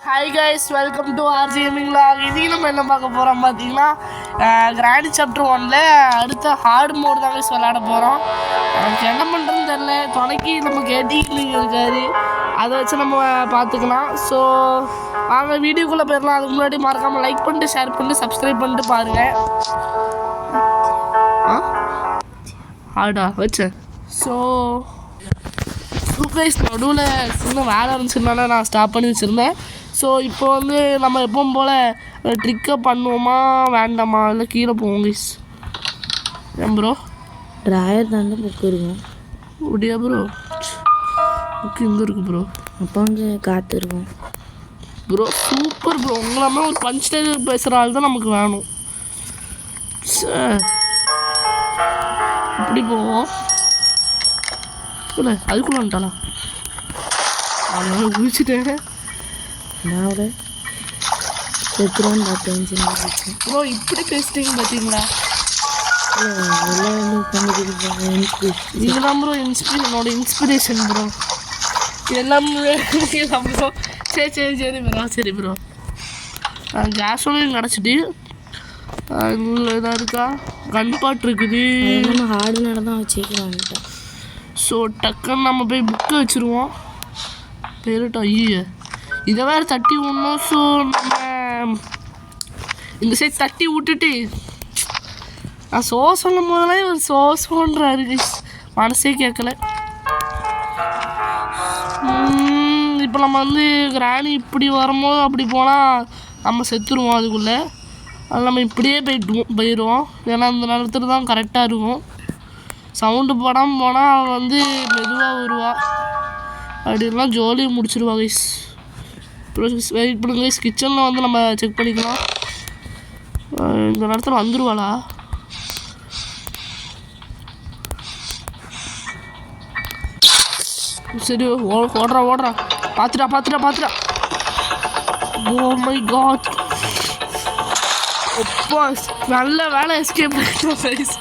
Hi guys, welcome to RJ Gaming Vlog. இன்னைக்கு நம்ம என்ன பார்க்க போகிறோம் பார்த்தீங்கன்னா கிராண்ட் சாப்டர் 1ல அடுத்த ஹார்ட் மோட் தான் guys விளையாட போகிறோம். எனக்கு என்ன பண்ணுறதுன்னு தெரில, துணைக்கு நம்ம கேட்டிங் இருக்காரு, அதை வச்சு நம்ம பார்த்துக்கலாம். ஸோ வாங்க வீடியோக்குள்ளே போயிடலாம். அதுக்கு முன்னாடி மறக்காமல் லைக் பண்ணிட்டு ஷேர் பண்ணிட்டு சப்ஸ்கிரைப் பண்ணிட்டு பாருங்கள். ஹார்டா வச்சேன். ஸோ கைஸ் நடுவில் சின்ன வேலை இருந்துச்சுனால நான் ஸ்டாப் பண்ணி வச்சுருந்தேன். ஸோ இப்போ வந்து நம்ம எப்பவும் போல் ட்ரிக்கை பண்ணுவோமா வேண்டாமா, இல்லை கீழே போவோம் கைஸ். ஏன் ப்ரோ ட்ராயர் தாங்க புக்கு இருக்கும் அப்படியா ப்ரோ? புக்கு இங்கே இருக்குது ப்ரோ. அப்போ அங்கே காற்று இருக்கும் ப்ரோ. Super bro. உங்களாமே ஒரு பஞ்ச் டைலர் பேசுகிற ஆள் தான் நமக்கு வேணும். இப்படி போவோம் இல்லை அதுக்குள்ள வந்துட்டாளா? அதனால குளிச்சுட்டேன். நான் செத்துருவான்னு பார்த்தேன் ப்ரோ. இப்படி பேசிட்டீங்க பார்த்தீங்களா? இதுதான் ப்ரோ என்னோட இன்ஸ்பிரேஷன் ப்ரோ. எல்லாமே ப்ரோ. சரி சரி சரி ப்ரோ. சரி ப்ரோ. கேஸோடையும் கிடச்சிட்டு இதாக இருக்கா, கன் பாட் இருக்குது. ஹார்டு நடந்தான் வச்சுக்கலாம். ஸோ டக்குன்னு நம்ம போய் புக்கை வச்சுருவோம். பேருட்டா ஐயோ இதை வேறு தட்டி விடணும். ஸோ நம்ம இந்த சைட் தட்டி விட்டுட்டு நான் சொல்லும் போதெல்லாம் இவர் சோன்றாரு, மனசே கேட்கல. இப்போ நம்ம வந்து கிராணி இப்படி வரும்போது அப்படி போனால் நம்ம செத்துருவோம் அதுக்குள்ளே. அது நம்ம இப்படியே போயிடுவோம். ஏன்னா அந்த நேரத்தில் தான் கரெக்டாக இருக்கும். சவுண்டு படம் போனால் அவன் வந்து மெதுவாக வருவா. அப்படின்லாம் ஜோலியை முடிச்சிருவா கைஸ். வெயிட் பண்ணுங்க கைஸ். கிச்சனில் வந்து நம்ம செக் பண்ணிக்கலாம். இந்த நேரத்தில் வந்துடுவாளா? சரி ஓடுறா. பார்த்துட்டா. Oh my god. அப்பா நல்ல வேலை எஸ்கேப் பண்ணிட்டோம் கைஸ்.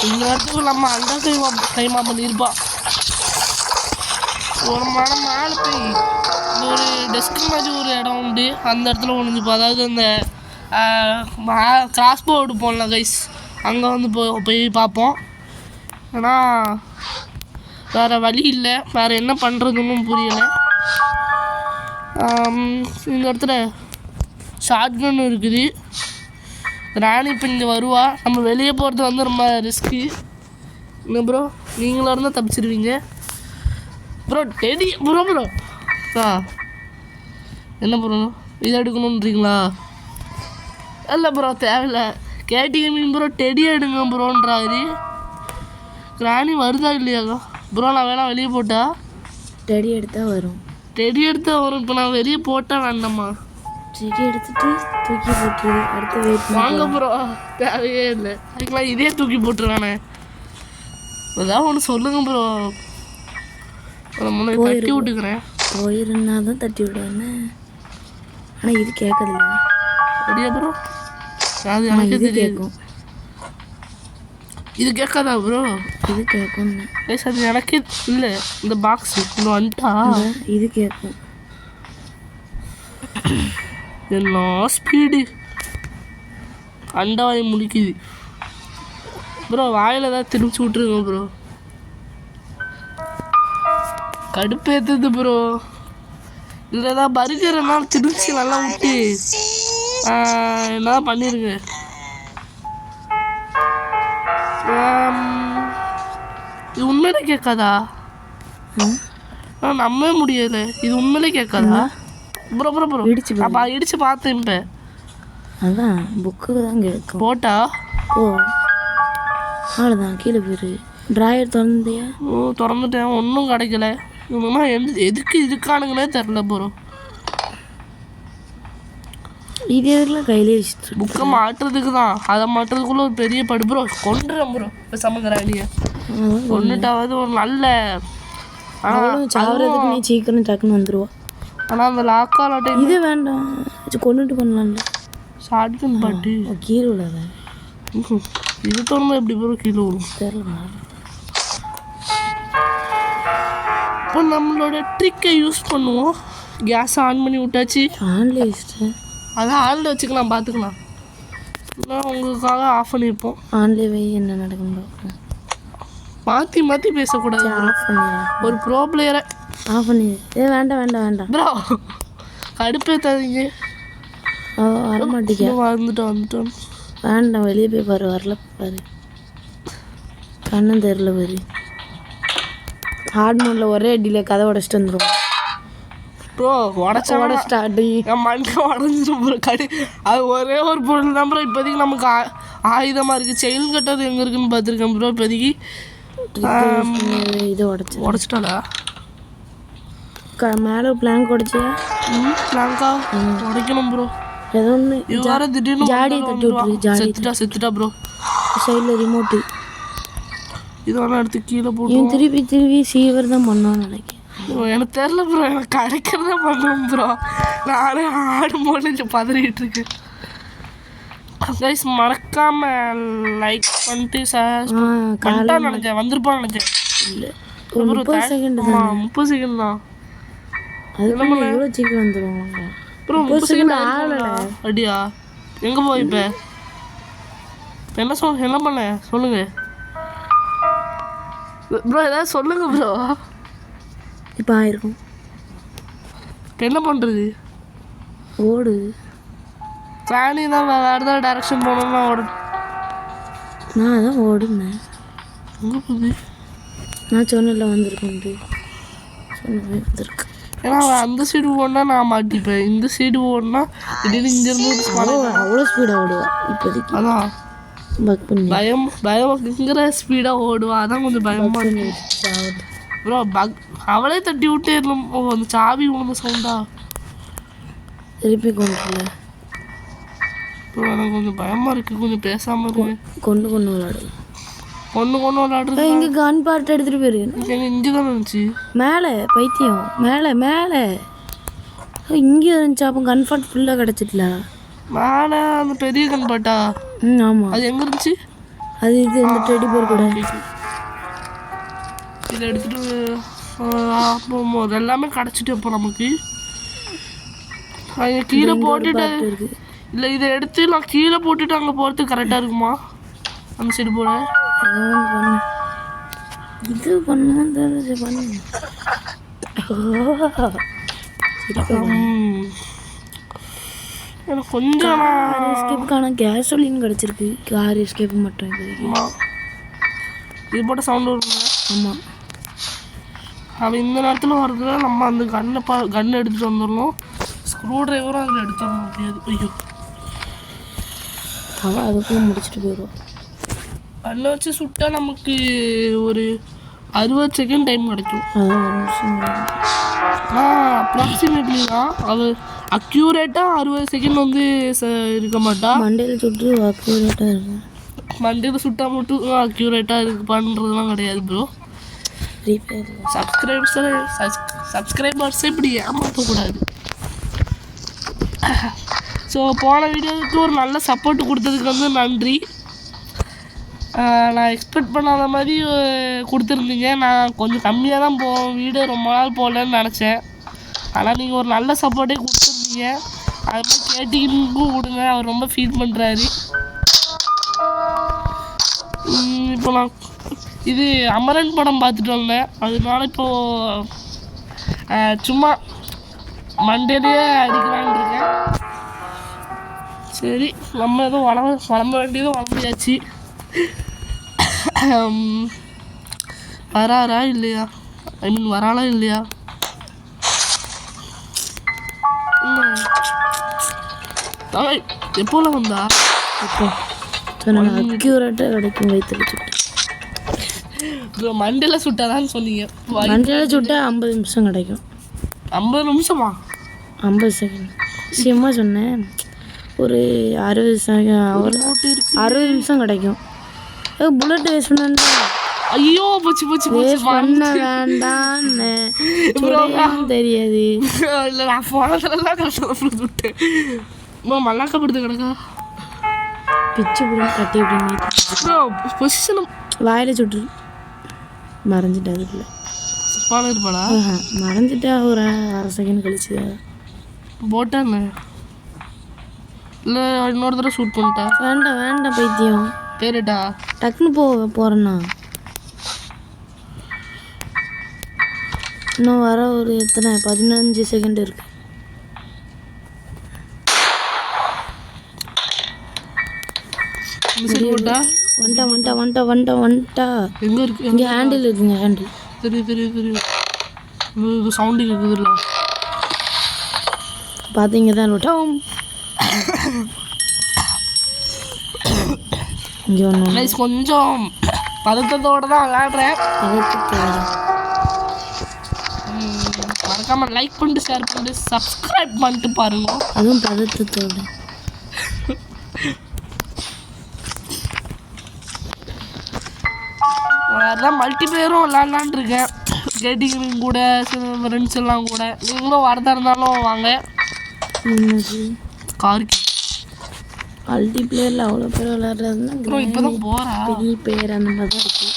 இந்த இடத்துக்கு நம்ம அண்டா கைமா பண்ணியிருப்பா. ஒரு மனம் மேலே போய் ஒரு டெஸ்க் மாதிரி ஒரு இடம் உண்டு, அந்த இடத்துல ஒழிஞ்சுப்போம். அதாவது அந்த கிராஸ் போர்டு போடலாம் கைஸ், அங்கே வந்து போய் பார்ப்போம். ஏன்னா வேறு வழி இல்லை, வேறு என்ன பண்ணுறதுன்னு புரியலை. இந்த இடத்துல ஷார்ட் கன் இருக்குது. ராணி இப்போ இங்கே வருவா. நம்ம வெளியே போகிறது வந்து ரொம்ப ரிஸ்க்கு. என்ன ப்ரோ, நீங்களாக இருந்தால் தப்பிச்சிருவீங்க ப்ரோ. டெடி ப்ரோ என்ன ப்ரோ இதை எடுக்கணுன்றீங்களா? இல்லை ப்ரோ தேவையில்லை. கேட்டிங்க ப்ரோ டெடி எடுங்க ப்ரோன்றாரு. ராணி வருதா இல்லையாக்கா ப்ரோ? நான் வேணா வெளியே போட்டா டெடி எடுத்தால் வரும். இப்போ நான் வெளியே போட்டால் வேண்டாமா? செடி எடுத்துட்டு தூக்கி போட்டுரு. அடுத்து வெயிட் வாங்க ப்ரோ. தேவையே இல்லை. அதுக்கெல்லாம் இதே தூக்கி போட்டுருவானே. ஏதாவது ஒன்று சொல்லுங்க ப்ரோ. முன்னாடி தட்டி விட்டுக்கிறேன். போயிருந்தா தான் தட்டி விடுவேன்னு. ஆனால் இது கேட்கல. அப்படியா ப்ரோ? அது எனக்கு தெரியும். இது கேட்காதா ப்ரோ? இது கேட்கும். அது எனக்கே இல்லை. இந்த பாக்ஸ் இன்னும் வந்துட்டா இது கேட்கும். என்ன ஸ்பீடு அண்டா வாய் முடிக்குது ப்ரோ. வாயில் ஏதாவது திரும்பிச்சு விட்ருங்க ப்ரோ. கடுப்பேற்றுது ப்ரோ. இதில் ஏதாவது பர்கர்னா திருச்சி நல்லா விட்டு என்ன பண்ணிடுங்க. இது உண்மையிலே கேட்காதா? நம்பவே முடியலை. இது உண்மையிலே கேட்காதா ப்ரோ? இடிச்சு பார்த்தேன். இப்போ அதான் புக்கு தான் கேட்கும். போட்டா அவ்வளோதான், கீழே போயிரு. ட்ராயர் திறந்தியா? திறந்துட்டேன். ஒன்றும் கிடைக்கல. இவங்கன்னா எதுக்கு இதுக்கானுங்கன்னே தெரில ப்ரோ. இது எதுக்குலாம் கையிலே வச்சுட்டு புக்கை மாட்டுறதுக்கு தான். அதை மாட்டுறதுக்குள்ளே ஒரு பெரிய படு ப்ரோ. கொண்டுறேன் ப்ரோ. இப்போ சமக்கிறானியை கொண்டுட்டாவது ஒரு நல்ல. ஆனால் சாவறதுக்கு நீ சீக்கிரம் டக்குன்னு வந்துடுவா. ஆனால் அந்த லாக்கால டைம் இது வேண்டாம், கொண்டுட்டு பண்ணலாம்ல. ஷார்ட் கன் பாட்டு கீழே விடாத. இது தோணுமா எப்படி ப்ரோ கீழே விடும்? தெரில. இப்போ நம்மளோட ட்ரிக்கை யூஸ் பண்ணுவோம். கேஸ் ஆன் பண்ணி விட்டாச்சு. ஆன்ல வச்சுட்டேன். அதான் ஆன்ல வச்சுக்கலாம், பார்த்துக்கலாம். நான் உங்களுக்காக ஆஃப் பண்ணியிருப்போம். ஆன்ல வை, என்ன நடக்கும் பார்ப்போம். மாற்றி மாற்றி பேசக்கூடாது. ஆஃப் பண்ணிடுறேன். ஒரு ப்ரோ பிளேயரை ஆஃப் பண்ணிடு. வேண்டாம் வேண்டாம் வேண்டாம் ப்ரோ, கடுப்பேத்தாதீங்க. வரமாட்டேங்க. வந்துட்டோம். வேண்டாம், வெளியே போய் பாரு. வரல பாரு, கண்ணும் தெரியல பாரு. ஹார்ட் மோடில் ஒரே அடியில் கதை உடச்சிட்டு வந்துடும். ப்ரோ உடச்சோட ஸ்டார்டிங் என் மண்டை உடஞ்சிடும் ப்ரோ. அது ஒரே ஒரு பொருள் தான் ப்ரோ இப்போதைக்கு நமக்கு ஆயுதமாக இருக்குது. செயின் கட்டர் எங்கே இருக்குன்னு பார்த்துருக்கேன் ப்ரோ. இப்போதைக்கு இதை உடச்சிட்டாளா? மேலே பிளாங்க் உடச்சியா? பிளாங்கா உடைக்கணும் ப்ரோ. ஏதோ ஒன்று வேறு திடீர்னு ஜாடியை தட்டி விட்டுரு. செத்துட்டா ப்ரோ. சைடில் ரிமோட்டு இதெல்லாம் எடுத்து கீழே போட்டு இவன் திருப்பி சீவர் தான் பண்ணான்னு நினைக்கிறேன். எனக்கு தெரில ப்ரோ. எனக்கு கிடைக்கிறதா பண்ணுவோம் ப்ரோ. நானே ஆடு போட்டு பதறிட்டு இருக்கேன். கைஸ் மறக்காம லைக் பண்ணிட்டு நினைச்சேன் வந்திருப்பான்னு நினைச்சேன். இல்லை, ஒரு 30 செகண்ட் தான். 30 செகண்ட் தான். அதுக்கு எவ்வளோ சீக்கிரம் வந்துடுவாங்க ப்ரோ. 30 செகண்ட் ஆகல. அடியா எங்கே போய் இப்போ என்ன பண்ண சொல்லுங்க ப்ரோ. ஏதாவது சொல்லுங்க ப்ரோ. இப்போ ஆயிருக்கும். இப்போ என்ன பண்ணுறது? ஓடு. பிளானி தான் வேறு ஏதாவது டைரக்ஷன் போகணும்னா ஓடு. நான் அதான் ஓடுனேன். எங்கே போகுது? நான் சொன்னல வந்திருக்கேன்ட்டு சொன்னேன் வந்திருக்கு. ஏன்னா அந்த சைடு ஓடினா நான் மாட்டிப்பேன். இந்த சைடு ஓடினா திடீர்னு இங்கேருந்து அவ்வளோ ஸ்பீடாக ஓடுவா இப்போதைக்கு. அதான் பக் பண்ணி பயங்கிற ஸ்பீடாக ஓடுவா. அதான் கொஞ்சம் பயமாக இருக்கு ப்ரோ. அவளே தட்டி விட்டே இருந்தோம். அந்த சாவி விழுந்த சவுண்டா திருப்பி கொண்டுல ப்ரோ. எனக்கு கொஞ்சம் பயமாக இருக்குது. கொஞ்சம் பேசாமல் இருக்கு. கொண்டு விளாடு. கொண்டு விளாடுறது. இங்கே கன் பார்ட் எடுத்துகிட்டு போயிருக்கு. எங்கள் இங்கே தான் இருந்துச்சு. மேலே பைத்தியம் மேலே இங்கே இருந்துச்சு. அப்போ கன் பார்ட் ஃபுல்லாக கிடச்சிட்டல. மேலே அந்த பெரிய கன் பாட்டா? ஆமாம். அது எங்கே இருந்துச்சு? அது இது இந்த டெடி பேர் கூட. இதை எடுத்துகிட்டு போகும்போது எல்லாமே கிடச்சிட்டு அப்போ நமக்கு அங்கே கீழே போட்டுட்டு இல்லை இதை எடுத்து நான் கீழே போட்டுட்டு அங்கே போகிறதுக்கு கரெக்டாக இருக்குமா? அந்த சைடு போட இது பண்ணு. எனக்கு கொஞ்சம் எஸ்கேப்புக்கான கேசோலின் கிடச்சிருக்கு. கார் எஸ்கேப்பு மட்டும் இப்போதைக்கு. இது போட்ட சவுண்டு வருங்க. ஆமாம். அவன் இந்த நேரத்தில் வர்றதுல நம்ம அந்த கன்னை எடுத்துகிட்டு வந்துடணும். ஸ்க்ரூ ட்ரைவரும் அதில் எடுத்து வர முடியாது. ஐயோ, அவன் அதுக்குள்ளே முடிச்சுட்டு போயிடுவான். கண்ணை வச்சு சுட்டா நமக்கு ஒரு 60 செகண்ட் டைம் கிடைக்கும். அப்ராக்சிமேட்லி தான். அது அக்யூரேட்டாக 60 செகண்ட் வந்து இருக்க மாட்டா. மண்டையில் சுட்டு அக்யூரேட்டாக இருக்கும். மண்டையில் சுட்டா மட்டும் அக்யூரேட்டாக இருக்கு பண்ணுறதுலாம் கிடையாது ப்ரோ. சப்ஸ்கிரைபர்ஸை இப்படி ஏமாற்றக்கூடாது. ஸோ போன வீடியோவுக்கு ஒரு நல்ல சப்போர்ட் கொடுத்ததுக்கு வந்து நன்றி. நான் எக்ஸ்பெக்ட் பண்ணாத மாதிரி கொடுத்துருந்தீங்க. நான் கொஞ்சம் கம்மியாக தான் வீடியோ ரொம்ப நாள் போகலன்னு நினச்சேன். ஆனால் நீங்கள் ஒரு நல்ல சப்போர்ட்டே கொடுத்துருந்தீங்க. அது மாதிரி கேட்டிங்கும் கொடுங்க. அவர் ரொம்ப ஃபீல் பண்ணுறாரு. இப்போ நான் இது அமரன் படம் பார்த்துட்டு வந்தேன். அதனால இப்போது சும்மா மண்டேலேயே அடிக்கலான்னு இருக்கேன். சரி, நம்ம எதுவும் வளம்ப வேண்டியதும் வளர்ந்தியாச்சு. வராரா இல்லையா? ஐ மீன் வராளா இல்லையா? எப்போல வந்தா? எப்போ அக்யூரேட்டாக கிடைக்கும். வைத்து மண்டேல சுட்டாதான்னு சொன்னீங்க. மண்டேல சுட்டா 50 நிமிஷம் கிடைக்கும். 50 நிமிஷமா? 50 செகண்ட் நிச்சயமாக சொன்னேன். ஒரு 60 செகண்ட் 60 நிமிஷம் கிடைக்கும். புல்லட் வேஸ்ட் பண்ணா? ஐயோ, போச்சு பண்ண வேண்டான்னு தெரியாது. இல்லை, நான் போனதுலாம் கஷ்டம் விட்டேன். மல்லாக்கப்படுத்து கிடக்கா பிச்சு புடி கட்டி அப்படின்னு பொசிஷன் வாயில் சுட்டு மறைஞ்சிட்டு அதுக்குள்ள ஸ்பான் இருப்பாளா? மறந்துட்டா ஒரு அரை செகண்ட் கழிச்சு. போட்டான்னு இல்லை இன்னொரு தடவை ஷூட் பண்ணிட்டேன். வேண்டாம் வேண்டாம் பைத்தியம். சரிடா டக்குன்னு போகிறேண்ணா. இன்னும் வர ஒரு எத்தனை 15 செகண்ட் இருக்கு. போட்டா வந்துட்டா எங்கே இருக்கு? இங்கே ஹேண்டில் இருக்குங்க. ஹேண்டில் தெரியும் இது சவுண்டு கேட்குதுல்ல. பார்த்தீங்க தான் விட்டோம். இங்கே ஒன்று ப்ளீஸ் கொஞ்சம் பதட்டத்தோடு தான் விளையாடுறேன். மறக்காமல் லைக் பண்ணிட்டு ஷேர் பண்ணிட்டு சப்ஸ்கிரைப் பண்ணிட்டு பாருங்க. அதுவும் பதட்டத்தோடு. வேறுதான் மல்டிப்ளேயரும் விளாட்லான் இருக்கேன். கேட்டிங் கூட சில ஃப்ரெண்ட்ஸ் எல்லாம் கூட. நீங்களும் வரதா இருந்தாலும் வாங்க. கார்கி மல்டிப்ளேயரில் அவ்வளோ பேர் விளையாடுறதுன்னா இப்போ தான் போகிறா. பெரிய பேர் அந்த மாதிரி தான் இருக்குது.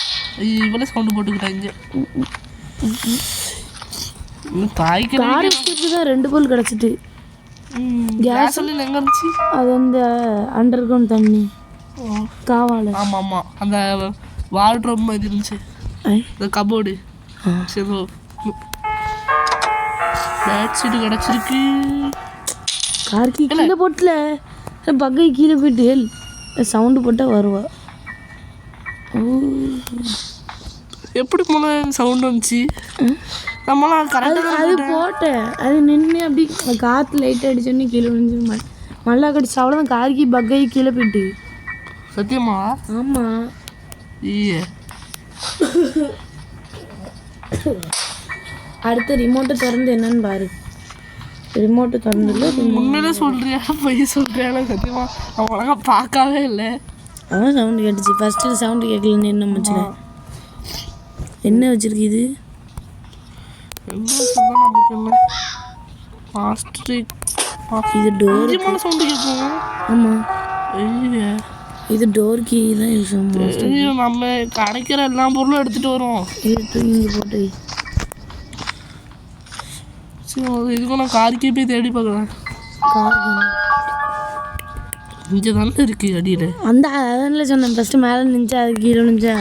இவ்வளோ சவுண்டு போட்டுக்கிட்டாங்க. தாய்க்கு தான் 2 கோல் கிடச்சிட்டு. கேஸ் எங்கே இருந்துச்சு? அது அந்த அண்டர் கிரவுண்ட் தண்ணி காவால். ஆமாம் அந்த வார்ட்ரோப் மாதிரி இருந்துச்சு. இந்த கபோர்டு சரி பேட் சீட்டு கிடச்சிருக்கு. கார்கி கீழே போட்டல பக்கை கீழே போயிட்டு சவுண்டு போட்டால் வருவா. எப்படி போன சவுண்டு வந்துச்சு? நம்மளாம் கரெக்டாக அது போட்டேன். அது நின்று அப்படி காற்று லைட்டாக அடிச்சோன்னே கீழே விழுந்து நல்லா கடிச்சு. அவ்வளோதான் கார்கி பக்கை கீழே போயிட்டு. சத்தியமா? ஆமாம். ஈய அடுத்த ரிமோட்டை திறந்து என்னன்னு பாரு. ரிமோட்டு திறந்துல உண்மையிலே சொல்கிறியா பொய் சொல்கிறியா? சத்தியமா நான் ஒழுங்கா பார்க்கவே இல்லை. அதான் சவுண்டு கேட்டுச்சு. ஃபஸ்ட்டு சவுண்டு கேட்கலன்னு என்ன மச்சில என்ன வச்சிருக்கு இது? என்ன சொன்னால் நமக்கு என்ன மாஸ்ட்ரிக் இது டோர் சவுண்டு கேட்கும். ஆமாம் ஐயா இது டோர் கீ தான் யூஸ் ஆகும். நம்ம கிடைக்கிற எல்லா பொருளும் எடுத்துகிட்டு வரோம். இது இங்கே போட்டு இதுக்கும் நான் கார்க்கே போய் தேடி பார்க்குறேன். இங்கே தானே இருக்கு அடியில். அதான் சொன்னேன் ஃபஸ்ட்டு மேலே நினச்சா அது கீழே நினச்சா.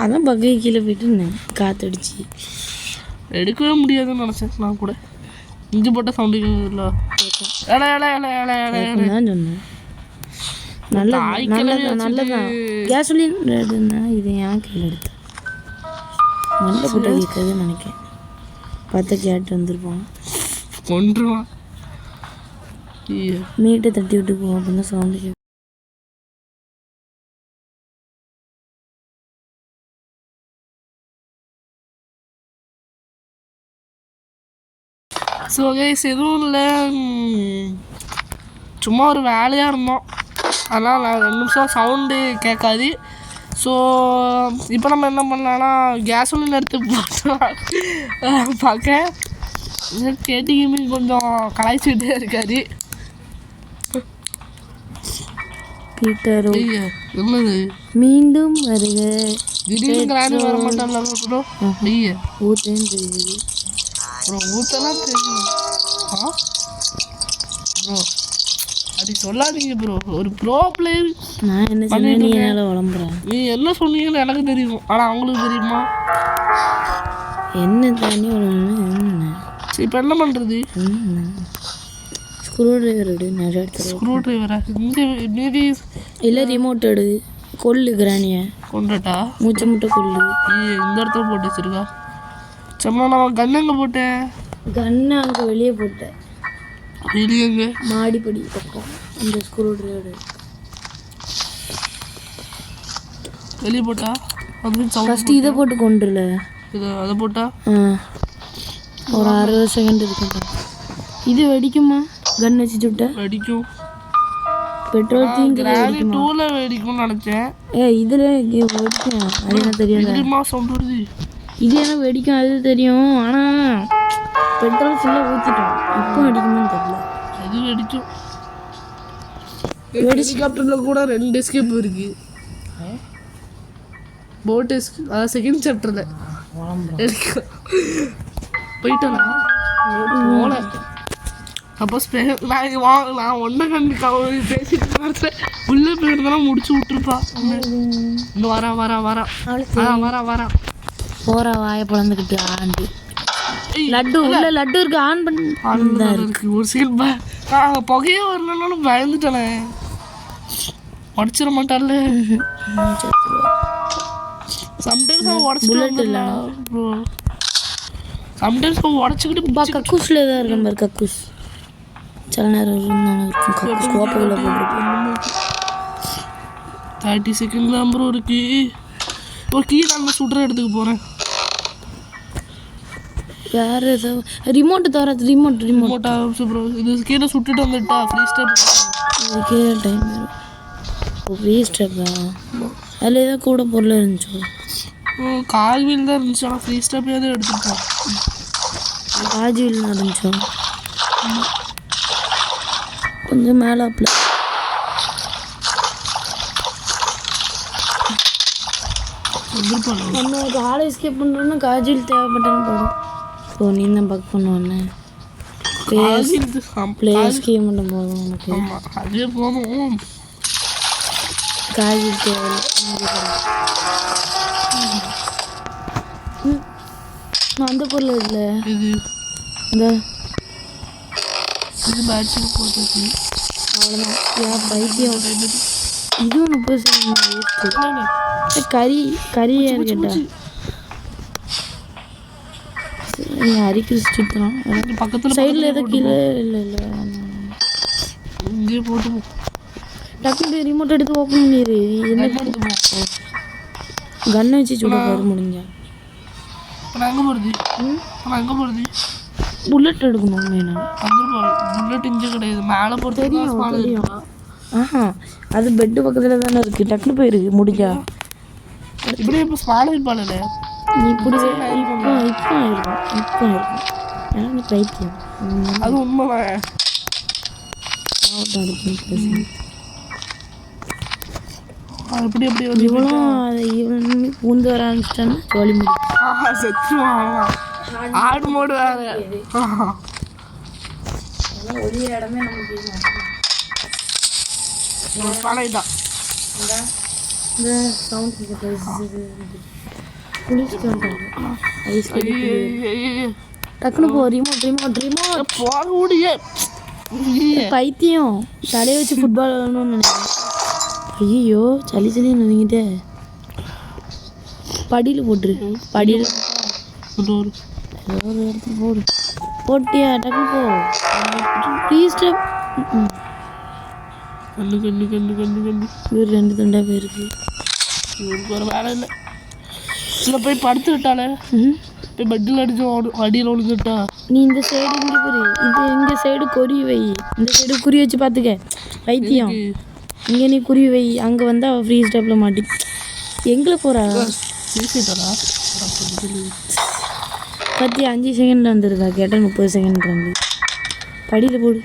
அதான் பக்கை கீழே போயிட்டு காற்றடிச்சு எடுக்கவே முடியாதுன்னு நினச்சேன் நான் கூட. இங்கே போட்ட சவுண்டு இல்லை. தான் சொன்னேன். நல்லதான் கேஸ்லின் இது ஏன் கையில் எடுத்தேன். நல்ல போட்ட கேட்குதுன்னு நினைக்கிறேன். பார்த்தா கேட்டு வந்துருப்பான் கொண்டுருவான். மீட்டை தட்டி விட்டு போவோம் அப்படின்னா சவுண்டு கேட்கும். ஸோ கைஸ் எதுவும் இல்லை, சும்மா ஒரு வேலையாக இருந்தோம். அதனால் 2 நிமிஷம் சவுண்டு கேட்காது. ஸோ இப்போ நம்ம என்ன பண்ணலான்னா கேஸும் எடுத்து போட்டோம் பார்க்க. கேட்டிங்குமே கொஞ்சம் கலாய்ச்சிக்கிட்டே இருக்காரு. பீட்டர் என்னது மீண்டும் வருக. திடீர்னு கிராணி வர மாட்டான்ல ப்ரோ. ஐயா ஊத்தேன்னு தெரியுது ப்ரோ. ஊத்தலாம் தெரியும் ப்ரோ. அப்படி சொல்லாதீங்க ப்ரோ. ஒரு ப்ரோ பிளேயர். நான் என்ன சொன்னேன்? நீ என்னால் விளம்புறேன். நீ என்ன சொன்னீங்கன்னு எனக்கு தெரியும், ஆனால் அவங்களுக்கு தெரியுமா? என்ன தண்ணி விளம்புன்னு. சரி இப்போ என்ன பண்ணுறது? ஸ்க்ரூ ட்ரைவர் எடு. நிறைய இடத்துல ஸ்க்ரூ ட்ரைவரா? இந்த மீதி இல்லை ரிமோட் எடு. கொல்லு கிராணியை கொண்டுட்டா மூச்சை முட்டை கொல்லு. இந்த இடத்துல போட்டு வச்சிருக்கா. சும்மா நான் கன் எங்கே போட்டேன்? கன்னு அங்கே வெளியே போட்டேன். வெளியேங்க மாடிப்படி பக்கம் அந்த ஸ்க்ரூ ட்ரைவர் வெளியே போட்டா அது ஃபஸ்ட்டு இதை போட்டு கொண்டுல இதை அதை போட்டா ஒரு 60 செகண்ட் இருக்கட்டும். இது வெடிக்குமா? கன் வச்சுட்டு விட்டா வெடிக்கும். பெட்ரோல் தீங்கு டூல வெடிக்கும்னு நினச்சேன். இதில் வெடிக்கும். அது என்ன தெரியும்? சவுண்ட் வருது. இது என்ன வெடிக்கும் அது தெரியும். ஆனால் பெட்ரோல் ஃபுல்லாக ஊற்றிட்டோம். இப்போ வெடிக்குமான்னு தெரியல. அது வெடிக்கும். ஹெலிகாப்டரில் கூட 2 எஸ்கேப் இருக்குது. போட் எஸ்கேப், அதாவது செகண்ட் சாப்டரில் போயிட்டேன் போல. சப்போஸ் நான் ஒன்றை கண்டு பேசிட்டு நேரத்தில் உள்ளே போயிருந்தெல்லாம் முடிச்சு விட்டுருப்பா. இந்த வரா போகிற வாயை பிளந்துக்கிட்டு ஆண்டு லட்டு உள்ள லட்டு இருக்கு. ஆன் பண்ணி இருக்கு ஒரு சீல் புகையே வரலன்னாலும் பயந்துட்டானே. உடச்சிட மாட்டான்ல. சம்டைம்ஸ் அவன் உடச்சிட்டு இல்லை ப்ரோ. சம்டைம்ஸ் அவன் உடச்சிக்கிட்டு கக்கூஸில் தான் இருக்கும் பாரு. கக்கூஸ் சில நேரம் இருக்கும். கக்கூஸ் கோப்பையில் போட்டுருக்கோம். 30 செகண்ட் தான் ப்ரோ இருக்கு. ஒரு கீ நான் சுடுற இடத்துக்கு போகிறேன். யார் ஏதோ ரிமோட்டு தராது. ரிமோட்டா ப்ரோ இது கீழே சுட்டுட்டு வந்துட்டா ஃப்ரீ ஸ்டெப். இது கீழே டைம் வரும். ஃப்ரீ ஸ்டெப்பா? அதில் ஏதோ கூட பொருள் இருந்துச்சு. கால் வீல் தான் இருந்துச்சு. ஆனால் ஃப்ரீ ஸ்டெப் ஏதோ எடுத்துருக்கோம். காஜ் வீல் தான் இருந்துச்சோம். கொஞ்சம் மேலே அப்பில் நம்ம காலேஜ் எஸ்கேப் பண்ணுறோன்னா காஜ் வீல் தேவைப்பட்டாலும் போடும். ஸோ நீ தான் பக் பண்ணுவோன்னே ப்ளே எஸ்கேப் மட்டும் போதும் உனக்கு. அதே போதும். காஜ் வீல் தேவை. அந்த பொருள் இல்லை இந்த போட்டு அவ்வளோதான். ஏன் பைத்தியம் இது 30 செகண்ட் வேஸ்ட்டு. கறியாக இருக்கட்டா நீ அரிக்கிறிச்சிட்டுறான் பக்கத்தில் சைடில் எதோ கீழே. இல்லை இங்கே போட்டு டக்குனு ரிமோட் எடுத்து ஓப்பன் பண்ணிடு. என்ன கன்னை வச்சு சுட பாரு முடிஞ்சா. அங்கே போகிறது புல்லட் எடுக்கணும் வேணும். புல்லட் இங்கே கிடையாது. மேலே போகிறது தெரியும். அது பெட்டு பக்கத்தில் தானே இருக்குது. டக்குனு போயிருக்கு முடிஞ்சா. இப்படி இப்போ ஸ்மால் இருப்பாள் நீ இப்படி இப்போ இருக்கும். ஏன்னா நீ பைத்தியம். அது உண்மைதான். அப்படி இவ்வளோ அதை இவன் பூந்து வர ஆரம்பிச்சிட்டான்னா ஜோலி முடியும். செத்துருவான். ஆடு மோடு வேறு. ஒரு இடமே நமக்கு பழையதான். இந்த சவுண்ட் டக்குனு போ. ரிமோட் போகக்கூடிய பைத்தியம் தலையை வச்சு ஃபுட்பால் விளாடணும்னு நினைக்கிறேன். ஐயோ சளின்னு நினைக்கிட்டே படியில் போட்டுரு. படியில் ஒரு இடத்துல போட்டியா? டக்குனு போ. ப்ளீஸ்டப் கண்டு இவர் 2 துண்டாக போயிருக்கு. இவருக்கு ஒரு வேலை இல்லை. இல்லை போய் படுத்து விட்டாலே. போய் பெட்டில் அடிச்சு அடியில் விழுந்துட்டா. நீ இந்த சைடு இங்கே போய் இது இந்த சைடு குறி வை. இந்த சைடு குறி வச்சு பார்த்துக்க. வைத்தியம் இங்கே நீ குறி வை. அங்கே வந்து அவள் ஃப்ரீ ஸ்டெப்பில் மாட்டி எங்கே போகிறா? பற்றி 5 செகண்டில் வந்துருக்கா. கேட்டால் 30 செகண்ட் வந்து படியில் போடு.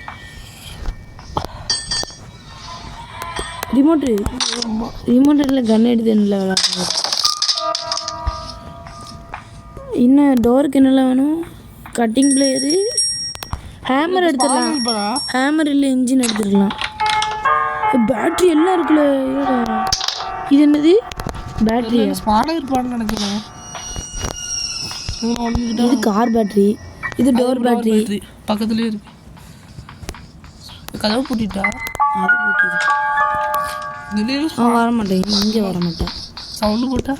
ரிமோட்டில் கன் எடுத்து என்ன விளாட்றது? இன்னும் டோருக்கு என்னெல்லாம் வேணும்? கட்டிங் பிளேயரு, ஹேமர் எடுத்துடலாம். ஹேமர் இல்லை இன்ஜின் எடுத்துருக்கலாம். பேட்ரி எல்லாம் இருக்குல்ல. இது என்னது? பேட்ரி ஸ்மார்ட்டாக இருப்பான்னு நினைக்கிறேன். இது கார் பேட்ரி. இது டோர் பேட்ரி. பக்கத்துலேயே இருக்கு. கதவு பூட்டிட்டா? அது பூட்டிடு. வர மாட்டேன். இங்கே வர மாட்டேன். சவுண்டு போட்டா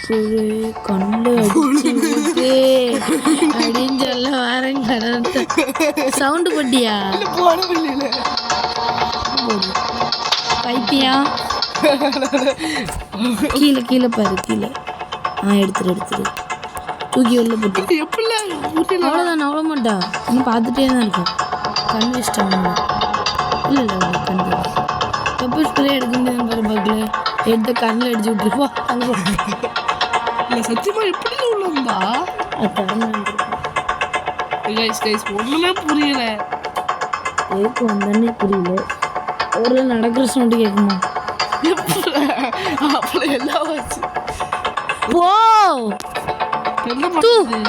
ஒரு கண்ணில் அடிச்சு அப்படின்னு சொல்ல வரேன். கடத்த சவுண்டு போட்டியா? பைத்தியம். கீழே பாரு. கீழே எடுத்துரு. தூக்கி உள்ள போட்டு அவ்வளோதான். அவ்வளோ மாட்டா. இன்னும் பார்த்துட்டே தான் இருக்கும். கண் வச்சிட்டாங்க. இல்லை கண் எப்போ ஸ்ப்ரே எடுக்க முடியாது பாரு. பக்கில் எடுத்து கண்ணில் அடிச்சு விட்டுருப்பா. அங்கே இல்லை சத்தியமாக எப்படி உள்ளதா? ஒன்றுமே புரியல. எதுக்கு வந்தோன்னே புரியல. ஒரு நடக்கிற சவுண்டு கேட்குமா? அப்போ எல்லாம் வச்சு போ என்ன பண்ணுது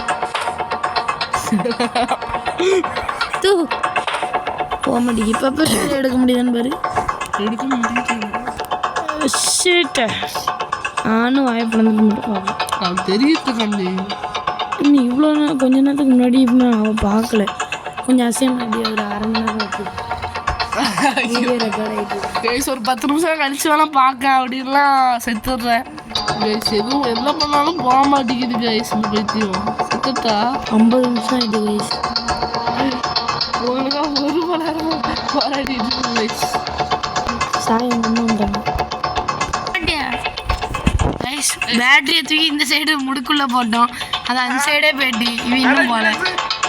தூ போக மாட்டேங்குது. இப்போ எடுக்க முடியுதான்னு பாரு. எடுக்க முடியாது. ஷிட் நானும் வாயை பிளந்துட்டு மட்டும் பார்க்கலாம். அது தெரியுது கண்ணு. நீ இவ்வளோ கொஞ்ச நேரத்துக்கு முன்னாடி அவன் பார்க்கல. கொஞ்சம் அசையம் அப்படி ஒரு அரை மணி நேரம் வச்சு ரெக்கார்ட் ஆகிட்டு கைஸ் ஒரு 10 நிமிஷம் கழிச்சு வேணா பார்க்க அப்படின்லாம் செத்துடுறேன் கைஸ். எதுவும் என்ன பண்ணாலும் போக மாட்டேங்குது கைஸ். இந்த பைத்தியம் செத்துட்டா 50 நிமிஷம் ஆகிட்டு கைஸ். உங்களுக்கா 1 மணி நேரம் போராடிட்டு இருக்கு கைஸ். சாயம் கொண்டு வந்துட்டாங்க கைஸ். பேட்டரியை தூக்கி இந்த சைடு முடுக்குள்ள போட்டோம். அது அந்த சைடே போயிட்டு இவன் இன்னும் போல.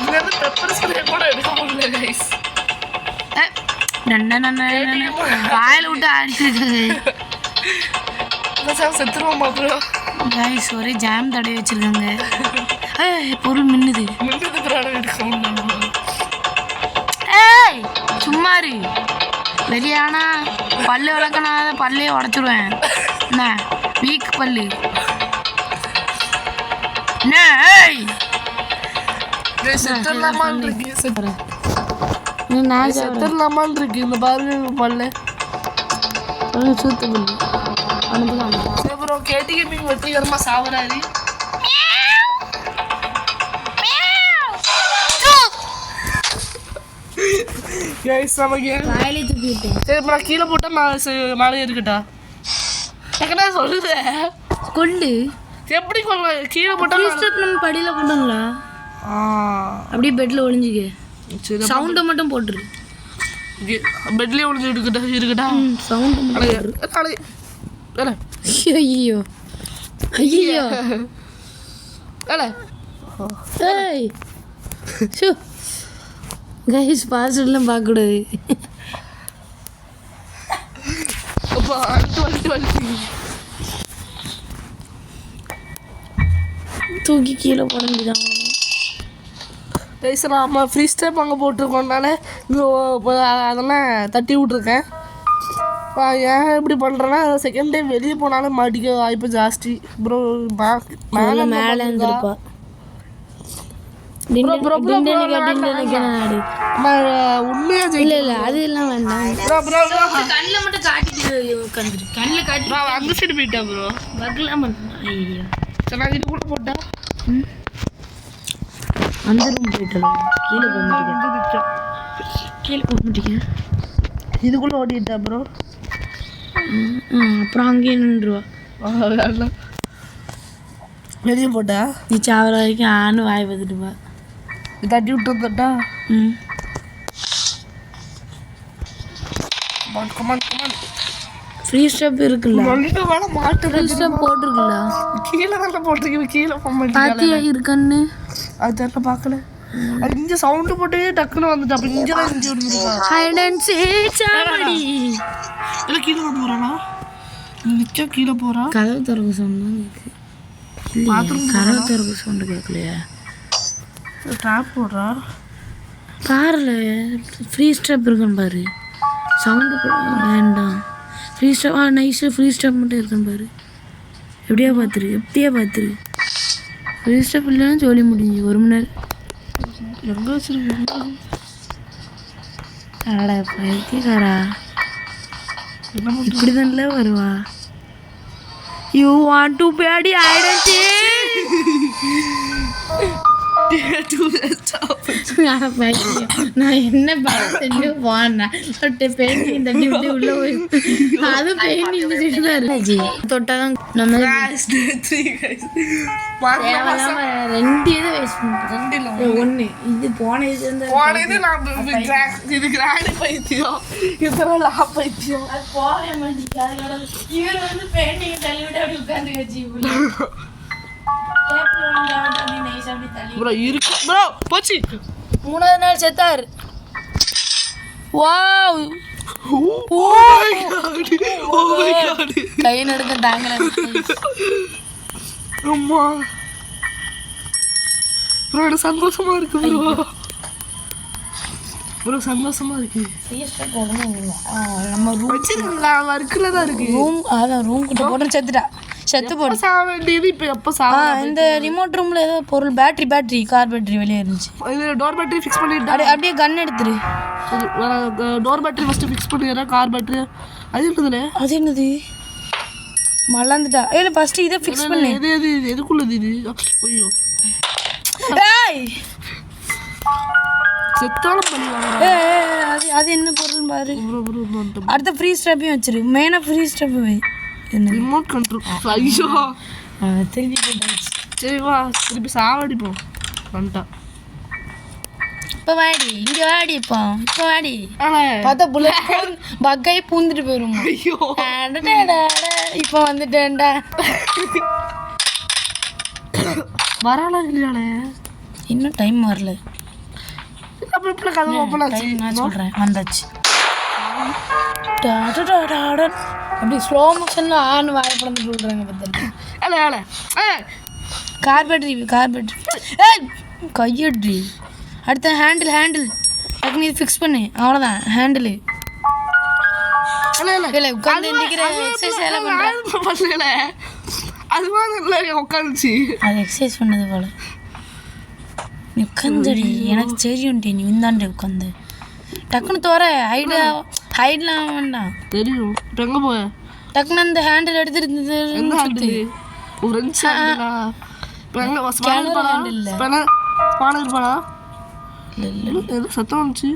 பெப்பர் ஸ்ப்ரே கூட எடுக்க முடியல கைஸ். வாயில விட்டு ஆடிட்டு செத்துருவோமா ப்ரோ கைஸ். ஒரே ஜாம் தடவி வச்சிருக்காங்க. பொருள் மின்னுது. ஏய் சும்மாரு வெளியானா பல்லு விளக்கனா பல்லையே உடச்சிடுவேன். என்ன வீக் பல்லு என்ன? செத்துடலாமான் இருக்கு இந்த பாருங்க பல்லு சூத்து பல்லு அனுப்பலாம். சரி ப்ரோ கேடி கேமிங் வெற்றிகரமாக சாவறாரு. நமக்கு வாயிலே தூக்கி விட்டேன். சரி இப்போ நான் கீழே போட்டால் மேலே இருக்கட்டா? எனக்குன்னா சொல்லுது கொண்டு எப்படி கொள்ள கீழே போட்டால் நம்ம படியில் கொண்டுங்களா? அப்படியே பெட்டில் ஒளிஞ்சிக்க. சரி சவுண்டை மட்டும் போட்டுரு. பெட்லேயே ஒளிஞ்சு இருக்கட்டா சவுண்டு ஐயோ ஐயோ ஏய் ஷூ கைஸ் பாஸ்வேர்ட்லாம் பார்க்கக்கூடாது. தூக்கி கீழே போட முடியுதான். கைஸ் நம்ம ஃப்ரீ ஸ்டெப் அங்கே போட்டிருக்கோம்னால அதெல்லாம் தட்டி விட்ருக்கேன். ஏன் இப்படி பண்ணுறேன்னா செகண்ட் டைம் வெளியே போனாலும் மாட்டிக்க வாய்ப்பு ஜாஸ்தி ப்ரோ. மேலே இருந்திருப்பா. உண்மையா இல்லை இல்லை அது எல்லாம் வேண்டாம். கண்ணில் மட்டும் காட்டிட்டு உட்காந்துரு. கண்ணில் காட்டி அந்த சைடு போயிட்டேன் ப்ரோ. வரலாம். ஐயோ சரி நான் இது கூட போட்டேன். அந்த ரூம் போயிட்டு கீழே போக மாட்டேங்க. கீழே போக மாட்டேங்க. இதுக்குள்ளே ஓடிட்டேன் ப்ரோ. அப்புறம் அங்கேயே நின்றுவா. வெளியே போட்டா நீ சாவர வரைக்கும் ஆணு வாய் பார்த்துட்டுப்பா. தட்டி விட்டு வந்துட்டா. ஃப்ரீ ஸ்டெப் இருக்குல்ல? மாட்டு ஃப்ரீ ஸ்டெப் போட்டிருக்குல்ல? கீழே தானே போட்டிருக்கீங்க. கீழே போக மாட்டேங்க. பாத்தியா இருக்கன்னு அது தெரியல பார்க்கல. அது இங்கே சவுண்டு போட்டு டக்குன்னு வந்துட்டு அப்போ இங்கே தான் இங்கே விடுங்க. ஹைட் அண்ட் சீக் சாவடி. இல்லை கீழே வந்து போகிறானா? நிச்சயம் கீழே போகிறா. கதவு திறக்க சவுண்ட் தான் கேட்குது. கதவு திறக்க சவுண்டு கேட்கலையா? ட்ராப் போடுறா. பாருல ஃப்ரீ ஸ்டெப் இருக்குன்னு பாரு. சவுண்டு வேண்டாம். Free step nice free step மட்டும் இருக்குன்னு பாரு. எப்படியா பார்த்துரு. ஃப்ரீ ஸ்டெப் இல்லைன்னா ஜோலி முடிஞ்சு 1 மணி நேரம். எங்கே வச்சுருக்கீங்க? அடா பைத்தியக்காரா இப்படி தானே வருவா. You want to Bedi identity நான் என்ன பார்த்து போனேன் பெயிண்டிங் தட்டி விட்டு உள்ள போய் அது பெயிண்டிங் தொட்டாதான் நம்ம 2 இதை வேஸ்ட் பண்ணுறோம். 1 இது போன இது கிராணி பைத்தியம் இதெல்லாம் பைத்தியம். அது போகவே மாட்டேங்குது. இவர் வந்து பெயிண்டிங் தள்ளி விட்டு அப்படி உட்காந்து வச்சு ப்ரோ இருக்கு ப்ரோ போச்சு. 3வது நாள் செத்தார். வாவ் கை நடுக்க தாங்கல. அம்மா ப்ரோ எனக்கு சந்தோஷமா இருக்கு ப்ரோ சந்தோஷமா இருக்கு. நம்ம ரூம் வச்சிருக்கீங்களா? ஒர்க்கில் தான் இருக்கு. ரூம் அதான் ரூம் கிட்ட போட்டு செத்துட்டா. செத்து போடு. சாக வேண்டியது இப்போ எப்போ சாக இந்த ரிமோட் ரூமில் ஏதோ பொருள் பேட்டரி கார் பேட்டரி வெளியே இருந்துச்சு. இது டோர் பேட்டரி ஃபிக்ஸ் பண்ணிட்டு அப்படியே கன் எடுத்துரு. டோர் பேட்டரி ஃபஸ்ட்டு ஃபிக்ஸ் பண்ணிடுறேன். கார் பேட்டரி அது இருக்குதுல்ல. அது என்னது மல்லாந்துட்டா? இல்லை ஃபஸ்ட்டு இதை ஃபிக்ஸ் பண்ணு. எது எதுக்குள்ளது இது? ஐயோ செத்தாலும் பண்ணுவாங்க. அது என்ன பொருள் பாரு. அடுத்த ஃப்ரீ ஸ்டெப்பையும் வச்சிரு. மெயினாக ஃப்ரீ ஸ்டெப்பு வை. என்ன ரிமோட் கண்ட்ரோல். ஐயோ திருப்பி போட்டாச்சு. சரி வா திருப்பி சாவடிப்போம். வந்துட்டா இப்போ வாடி, இங்கே வாடி. இப்போ வாடி. பார்த்தா புல்லட் பக்காய் பூந்துட்டு போயிடும். ஐயோ இப்போ வந்துட்டேன்டா. வராளா இல்லையானே? இன்னும் டைம் வரல. அப்புறம் இப்போ கதவு ஓப்பன் ஆச்சு. நான் சொல்கிறேன் வந்தாச்சு. அப்படி ஸ்லோ மோஷனில் ஆண் வாய படந்துட்டு விட்றாங்க. பார்த்தா கார் பேட்டரி கையட்ரி. அடுத்த ஹேண்டில் டக்குனு இது ஃபிக்ஸ் பண்ணு. அவ்வளோதான் ஹேண்டில். இல்லை உட்காந்து எந்திக்கிற எக்ஸசைஸ் எல்லாம் பண்ணல. அது மாதிரி உட்காந்துச்சு. அது எக்ஸசைஸ் பண்ணது போல. நீ உட்காந்துடி, எனக்கு தெரியும்டி. நீ இந்தாண்டி உட்காந்து டக்குன்னு தோற ஹைட்லாம் வேண்டாம். தெரியும். இப்போ எங்கே போய? டக்குன்னு அந்த ஹேண்டில் எடுத்துட்டு ஒரு சத்தம் வந்துச்சு.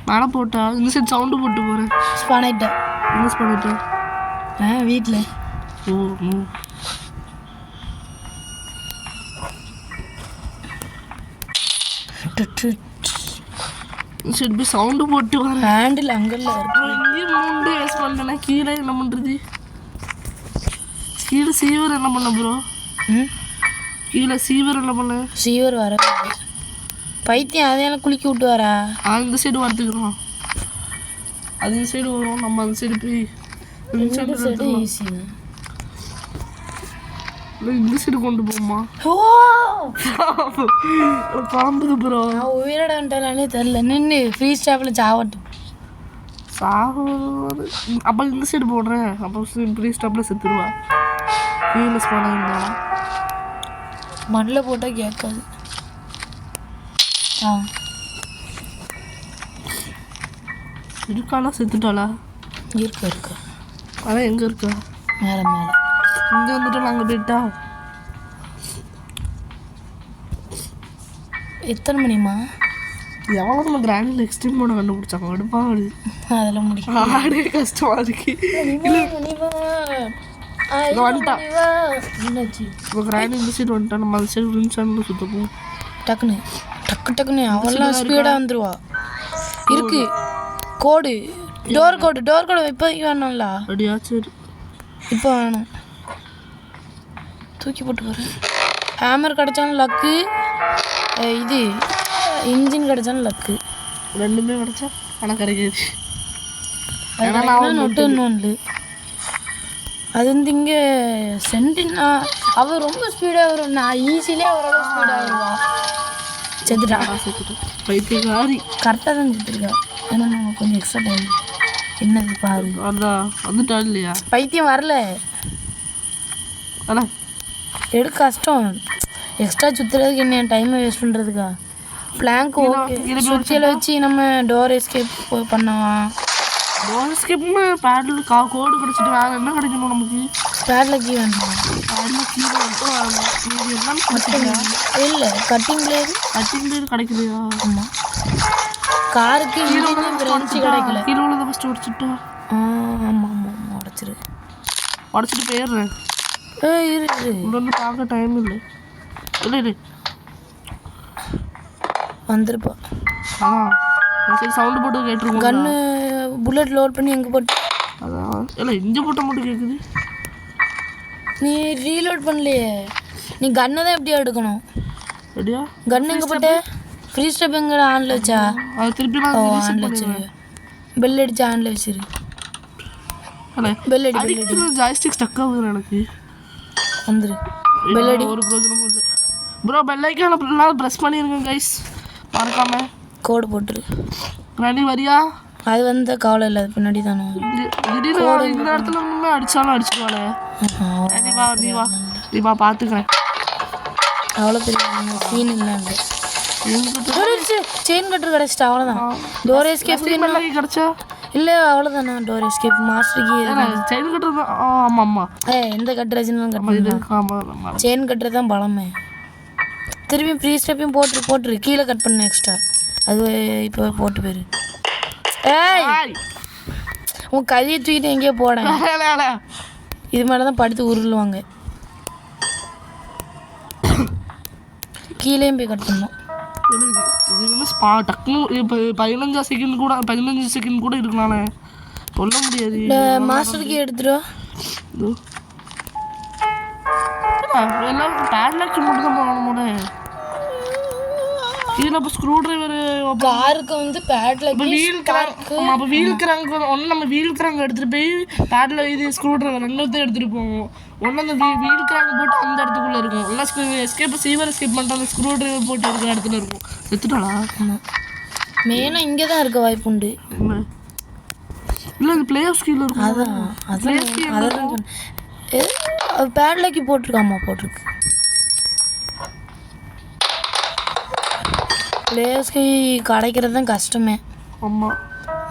மேலே போட்டா இந்த சைடு சவுண்டு போட்டு போகிறேன். ஸ்பானைட்டா யூஸ் பண்ணிட்டேன். வீட்டில். சரி போய் சவுண்டு போட்டு வரேன். ஹேண்டில் அங்கல்ல இங்கேயும் மூண்டு வேஸ்ட் பண்ணேன்னா கீழே என்ன பண்ணுறது? கீழே சீவர் என்ன பண்ண ப்ரோ? கீழே சீவர் என்ன பண்ண? சீவர் வர பைத்தியம். அதையெல்லாம் குளிக்க விட்டு வரா. இந்த சைடு வரத்துக்குறோம். அது இந்த சைடு வரும். நம்ம அந்த சைடு போய் ஈஸி. இந்த சைடு கொண்டு போகுமா? பாம்புது ப்ரோ. நான் உயிரிடன்ட்டாலே தெரில. நின்று ஃப்ரீ ஸ்டாப்பில் சாவட்டும். சாகுது. அப்போ இந்த சைடு போடுறேன். அப்போ ஃப்ரீ ஸ்டாப்பில் செத்துருவா. ஃபீல்ஸ் பண்ணா மண்ணில் போட்டால் கேட்காது. இருக்காளா செத்துட்டாளா? இருக்கா. அதான் எங்கே இருக்கா? மேலே இங்கே வந்துட்டு நாங்கள் போயிட்டா. எத்தனை மணிமா? எவ்வளோ நம்ம கிராண்டில் எக்ஸ்ட்ரீம் போட கண்டுபிடிச்சாங்க. அடுப்பாடு அதெல்லாம் முடியும். ஆடே கஷ்டமாக இருக்கு. வந்துட்டா இப்போ கிராண்ட் இந்த சைடு வந்துட்டா. நம்ம அந்த சைடு ரின்சான்னு சுற்றப்போம். டக்குன்னு அவெல்லாம் ஸ்பீடாக வந்துடுவா. இருக்கு கோடு. டோர் கோடு இப்போதைக்கு வேணும்ல. அப்படியா? சரி இப்போ வேணும். தூக்கி போட்டு போகிறேன். ஹேமர் கிடச்சாலும் லக்கு. இது இன்ஜின் கிடச்சாலும் லக்கு. ரெண்டுமே கிடச்சா ஆனால் கிடைக்காது. நொட்டு ஒன்று. அது வந்து இங்கே சென்டினா அவள் ரொம்ப ஸ்பீடாக வரும். நான் ஈஸியிலே ஓரளவு ஸ்பீடாக வருவா. செத்துட்டா. பைத்தியக்காரி. கரெக்டாக தான் செத்துருக்கா. ஏன்னா நம்ம கொஞ்சம் எக்ஸ்ட்ரா டைம். என்னது பாரு. அதான் வந்துட்டா இல்லையா? பைத்தியம் வரல. ஆனால் எடுக்க கஷ்டம். எக்ஸ்ட்ரா சுற்றுறதுக்கு என்ன டைமை வேஸ்ட் பண்ணுறதுக்கா? ஃப்ளாங்க் ஓகே. சுற்றியில் வச்சு நம்ம டோர் எஸ்கேப் பண்ணலாம். டோர் எஸ்கேப்புமே பேடில் கோடு கிடச்சிட்டு வேறு என்ன கிடைக்கணும் நமக்கு? பேடில் கீ வேணும். பேடில் கீ இல்லை கட்டிங் பிளேடு கிடைக்கலையா? ஆமாம். காருக்கு ஃப்ரெண்ட்ஸு கிடைக்கல. கீழே உள்ளதை ஃபஸ்ட்டு உடச்சிட்டா. ஆமாம் உடச்சிட்டு போயிடுறேன். இரு வந்து பார்க்க டைம் இல்லை. இல்லை வந்துருப்பா. சரி சவுண்டு போட்டு கேட்டுருக்கோம். கன்று புல்லட் லோட் பண்ணி எங்கே போட்டு? அதான் இல்லை இங்கே போட்ட மட்டும் கேட்குது. நீ ரீலோட் பண்ணலையே. நீ கன்னை தான் எப்படியா எடுக்கணும்? எப்படியா? கன் எங்கே போட்ட? ஃப்ரீ ஸ்டெப் எங்கே ஆனில் வச்சா? அது திருப்பி ஆனில் வச்சிரு. பெல் அடிச்சு ஆனில் வச்சிரு. பெல் அடி. ஜாய்ஸ்டிக் ஸ்டக் ஆகுது எனக்கு. வந்துரு. பெல் அடி. ஒரு ப்ரோக்ராம் இல்லை ப்ரோ. பெல் ஐக்கான ப்ரெஸ் பண்ணிடுங்க கைஸ். மறக்காம கோடு போட்டுரு. கிராண்டி வரியா? அது வந்து கவலை இல்லை, அது பின்னாடி தானே. திடீர்னு இந்த இடத்துல ஒன்றுமே அடிச்சாலும் அடிச்சிருவாளே. நீ வா பார்த்துக்கிறேன். அவ்வளோ பெரிய சீன் இல்லைண்டு செயின் கட்டர் கிடச்சிட்டா, அவ்வளோதான். டோர் எஸ்கேப் கிடச்சா இல்லை, அவ்வளோதாண்ணா. டோர் எஸ்கேப் மாஸ்டருக்கு செயின் கட்டர் தான். ஆமாம் ஆமாம். எந்த கட்டுறாச்சுன்னு கட்டுறது, செயின் கட்டுறது தான் பலமே. திரும்பி ஃப்ரீ ஸ்டெப்பையும் போட்டுரு கீழே கட் பண்ணு எக்ஸ்ட்ரா. அது இப்போ போட்டு போயிரு. ஏய் உன் கையை தூக்கிட்டு எங்கேயோ போடேன். இது மேலே தான் படுத்து உருளுவாங்க. கீழேயும் போய் கட் பண்ணோம். டக்குன்னு இப்போ 15 செகண்ட் கூட இருக்கலாம்ண்ணே, சொல்ல முடியாது. மாஸ்டருக்கு எடுத்துருவா. எல்லாம் பேட்லாக் மட்டும் தான் போகணும். கீழே இப்போ ஸ்க்ரூ டிரைவர் காருக்கு வந்து பேட்லாக் அப்போ வீல் கிராங்க் ஒன்று நம்ம வீல் கிராங்க் எடுத்துகிட்டு போய் பேட்ல இது ஸ்க்ரூ டிரைவர் ரெண்டுத்தையும் எடுத்துகிட்டு போவோம். ஒன்று அந்த வீல் கிராங்க் போட்டு அந்த இடத்துக்குள்ளே இருக்கும். எல்லாம் எஸ்கேப் எஸ்கேப் பண்ணிட்டு அந்த ஸ்க்ரூ டிரைவர் போட்டு இருக்கிற இடத்துல இருக்கும். செத்துட்டாளா? மெயினாக இங்கே தான் இருக்க வாய்ப்பு உண்டு. இல்லை அது பிளே ஆஃப் ஸ்கீல் இருக்கும். அதான் பேட்லாக்கி போட்டிருக்கு. பிளேயர்ஸ்க்கு கிடைக்கிறது தான் கஷ்டமே. ஆமாம்.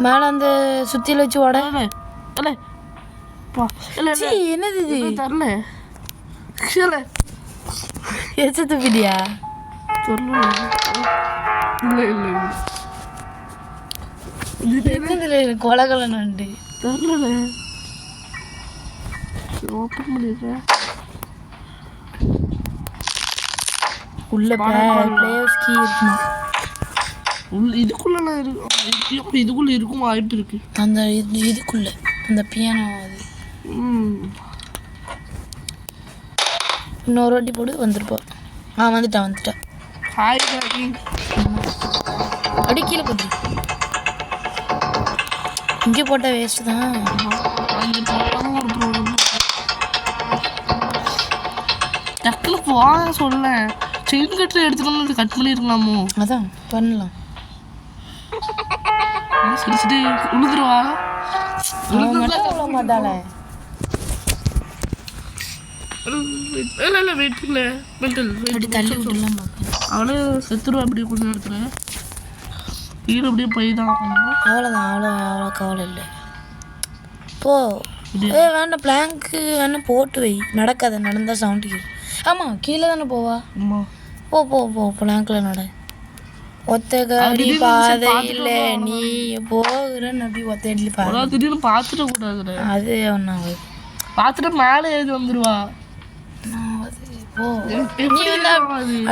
மேலே அந்த சுத்தியில் வச்சு உட. என்னது இது? தரல எச்சு துப்பிட்டியா? கொலகலை நண்டு தரல. ஓப்பன் பண்ணிடுறேன். உள்ள பிளேயர்ஸ் கீ இருக்குமா? இதுக்குள்ள இருக்கும் வாய்ப்பு இருக்கு. அந்த இதுக்குள்ள அந்த பியானோ அது இன்னொரு வாட்டி போடு வந்துருப்போம். வந்துட்டா. ஹாய் அடி கீழே போட்டு இங்கே போட்டால் வேஸ்ட்டு தான். டக்குனு போக சொல்ல செயின் கட்டரை எடுத்துக்கணும், கட் பண்ணியிருக்கலாமோ? அதான் பண்ணலாம். சிரிச்சுட்டு உழுதுருவா மாட்டாளே. இல்லை வெயிட்டுல மென்டல் தள்ளி விட்டுலாம் அவளே செத்துருவா. அப்படி கொஞ்சம் இடத்துல கீழே அப்படியே போய் தான். அவ்வளோதான். அவ்வளோ கவலை இல்லை. போ வேண்டாம், பிளாங்க்கு வேணால் போட்டு வை. நடக்காத, நடந்தால் சவுண்டுக்கு. ஆமாம் கீழே தானே போவா. போ பிளாங்க்கில் நட. ஒத்த காடி பாதையில் நீ போகிறன்னு அப்படி ஒத்தடி பாதை. திடீர்னு பார்த்துட கூடாது. அது ஒன்றா பார்த்துட்டு மேலே எழுதி வந்துடுவா. போ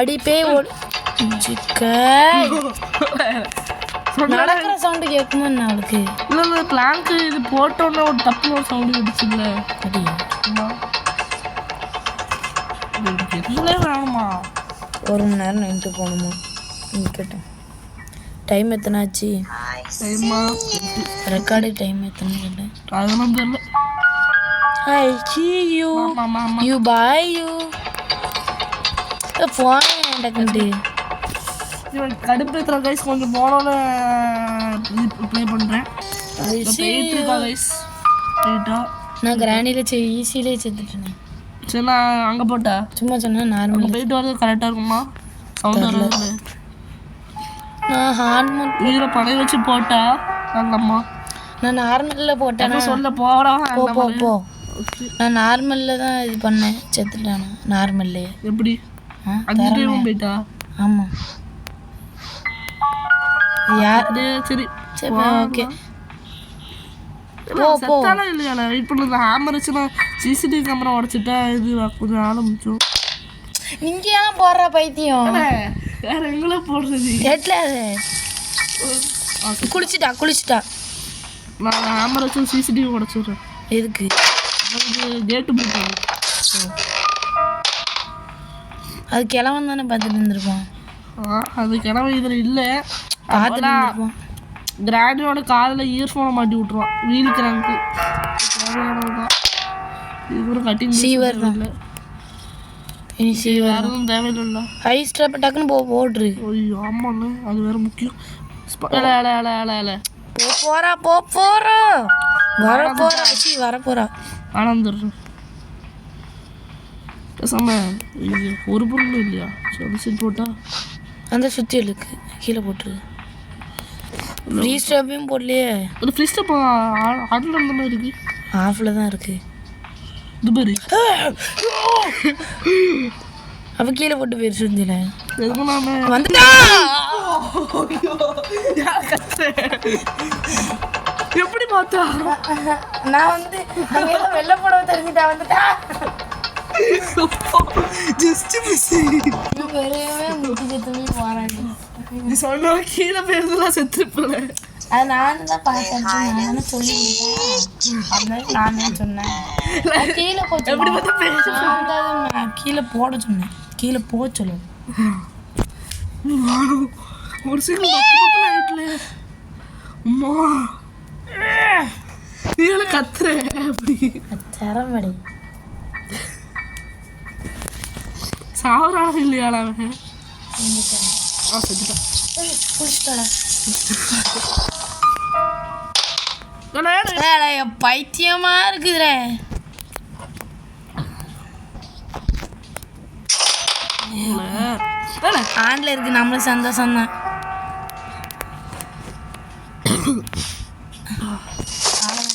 அடிப்பே நடக்கிற சவுண்டு கேட்குமா அவளுக்கு? இல்லை பிளாங்க்கு இது போட்டோன்னே ஒரு தப்புன்னு ஒரு சவுண்டு கிடைச்சுல. வேணுமா? 1 மணி நேரம் நின்றுட்டு போகணுமா? கேட்டேன். டைம் எத்தனை ஆச்சு? ரெக்கார்டு டைம் எத்தனை கேட்டேன். அதெல்லாம் தெரியல. I see you. You buy you. Phone டக்குன்ட்டு கடுப்பேற்றுற கைஸ். கொஞ்சம் போனோன்னு ப்ளே பண்ணுறேன். நான் கிராண்டியில் ஈஸியிலே செத்துட்டேன். சரி நான் அங்கே போட்டா சும்மா சொன்னேன். நார்மல் போயிட்டு வரது கரெக்டாக இருக்குமா? சவுண்ட் வரல. நான் ஹார்மோன் வீர பழைய வச்சு போட்டா நல்லம்மா. நான் நார்மலில் போட்டேன். சொல்ல போடா போ. நான் நார்மலில் தான் இது பண்ணேன், செத்துட்டேன். நார்மல்லையே எப்படி? அந்த டைமும் போயிட்டா? ஆமாம். யார்? சரி ஓகே செத்தாலும் இல்லையா? வெயிட் பண்ணு. ஹேமர் வச்சுன்னா சிசிடிவி கேமரா உடச்சிட்டா இது கொஞ்சம் ஆரம்பிச்சோம். இங்கே ஏன் போடுற பைத்தியம்? வேற எங்களை போடுறது குளிச்சுட்டா. நான் ஹேமர் வச்சு சிசிடிவி உடச்சிடுறேன். எதுக்கு? கேட்டு போட்டாங்க. அது கிழவன் தானே பார்த்துட்டு இருந்திருப்போம். அது கிழவன் இதில் இல்லை. பார்த்துட்டு இருந்திருப்போம். கிராண்டியோட காதில் இயர்ஃபோனை மாட்டி விட்ருவான். வீல் கிராங்க்கு இது கூட கட்டிங் சீவர் தான். இனி சீவர் யாரும் தேவையில்லை. ஹை ஸ்டெப் டக்குன்னு போட்டுரு. ஐயோ ஆமாண்ணே, அது வேறு முக்கியம். போறா வரப்போறா ஆனந்தர் பேசாம இது ஒரு பொருளும் இல்லையா? சரி சரி போட்டா அந்த சுத்தி இருக்கு கீழே போட்டுரு. ஃப்ரீ ஸ்டாப்பையும் போடலையே. அது ஃப்ரீ ஸ்டாப் ஆடில் அந்த மாதிரி இருக்கு. ஆஃபில் தான் இருக்கு. இது பாரு அவ கீழே போட்டு போயிரு சுந்தில எதுவும் நாம வந்துட்டா. எப்படி பார்த்தா? நான் வந்து வெள்ளை போட தெரிஞ்சுட்டா வந்துட்டா. Just miss. பெரியவே முட்டி செத்துமே போறாங்க. நீ சொன்ன கீழே போயிருந்தெல்லாம் செத்துருப்பல. அது நானும் தான் பார்த்தேன். நானும் சொல்லிட்டேன். நான் தான் சொன்னேன் கீழே போச்சு. எப்படி பார்த்தா கீழே போட சொன்னேன். கீழே போக சொல்லு. ஒரு செகண்ட் ஆயிட்டுல அம்மா நீ கத்துற அப்படி தரமடி சாவராக இல்லையாடா அவன்? பைத்தியமா இருக்குதுற. ஆண்ல இருக்கு நம்மளும் சந்தோஷம் தான்.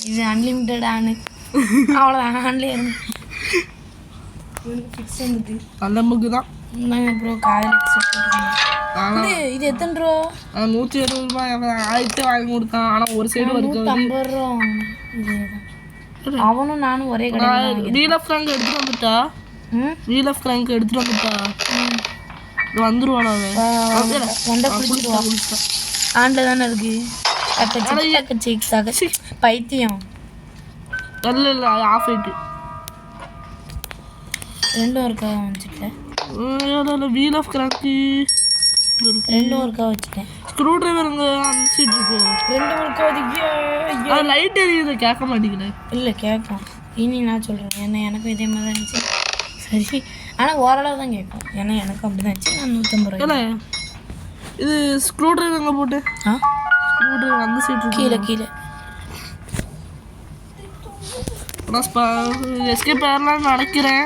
இது அன்லிமிட்டட் ஆனு அவ்வளோதான். ஆன்லேயே இருந்து ஃபிக்ஸ் வந்துட்டு அந்த முக்கு தான். அப்புறம் காலையில் இது எத்தனை ரூபா? 170 ரூபாய். ஆயிரத்து வாங்கி கொடுத்தான். ஆனால் ஒரு சைடு வருது 50 ரூபா. அவனும் நானும் ஒரே கடை. வீல் ஆஃப் கிராங்க் எடுத்துட்டு வந்துட்டா. வீல் ஆஃப் கிராங்க் எடுத்துட்டு வந்துட்டா. வந்துருவானா ஆண்டில் தானே இருக்கு. பைத்தியம் இல்லை இல்லை அது ஆஃப் ஆயிட்டு. ரெண்டும் ஒருக்கா வச்சுட்டேன். வீல் ஆஃப் கிராங்க்கு ரெண்டும் ஒருக்கா வச்சுட்டேன். ஸ்க்ரூ டிரைவர் அங்கே அந்த சீட் இருக்கும். ரெண்டும் ஒருக்கா வச்சுக்கியா? லைட் எரியுது கேட்க மாட்டேங்கிறேன். இல்லை கேட்கும். இனி நான் சொல்கிறேன். ஏன்னா எனக்கும் இதே மாதிரி தான் இருந்துச்சு. சரி ஆனால் ஓரளவு தான் கேட்கும். ஏன்னா எனக்கும் அப்படி தான் இருந்துச்சு. நான் 150 ரூபா. இது ஸ்க்ரூ டிரைவர் அங்கே போட்டு ஸ்க்ரூ டிரைவர் அந்த சீட் கீழே கீழே எஸ்கேப் ஆகலான்னு நினைக்கிறேன்.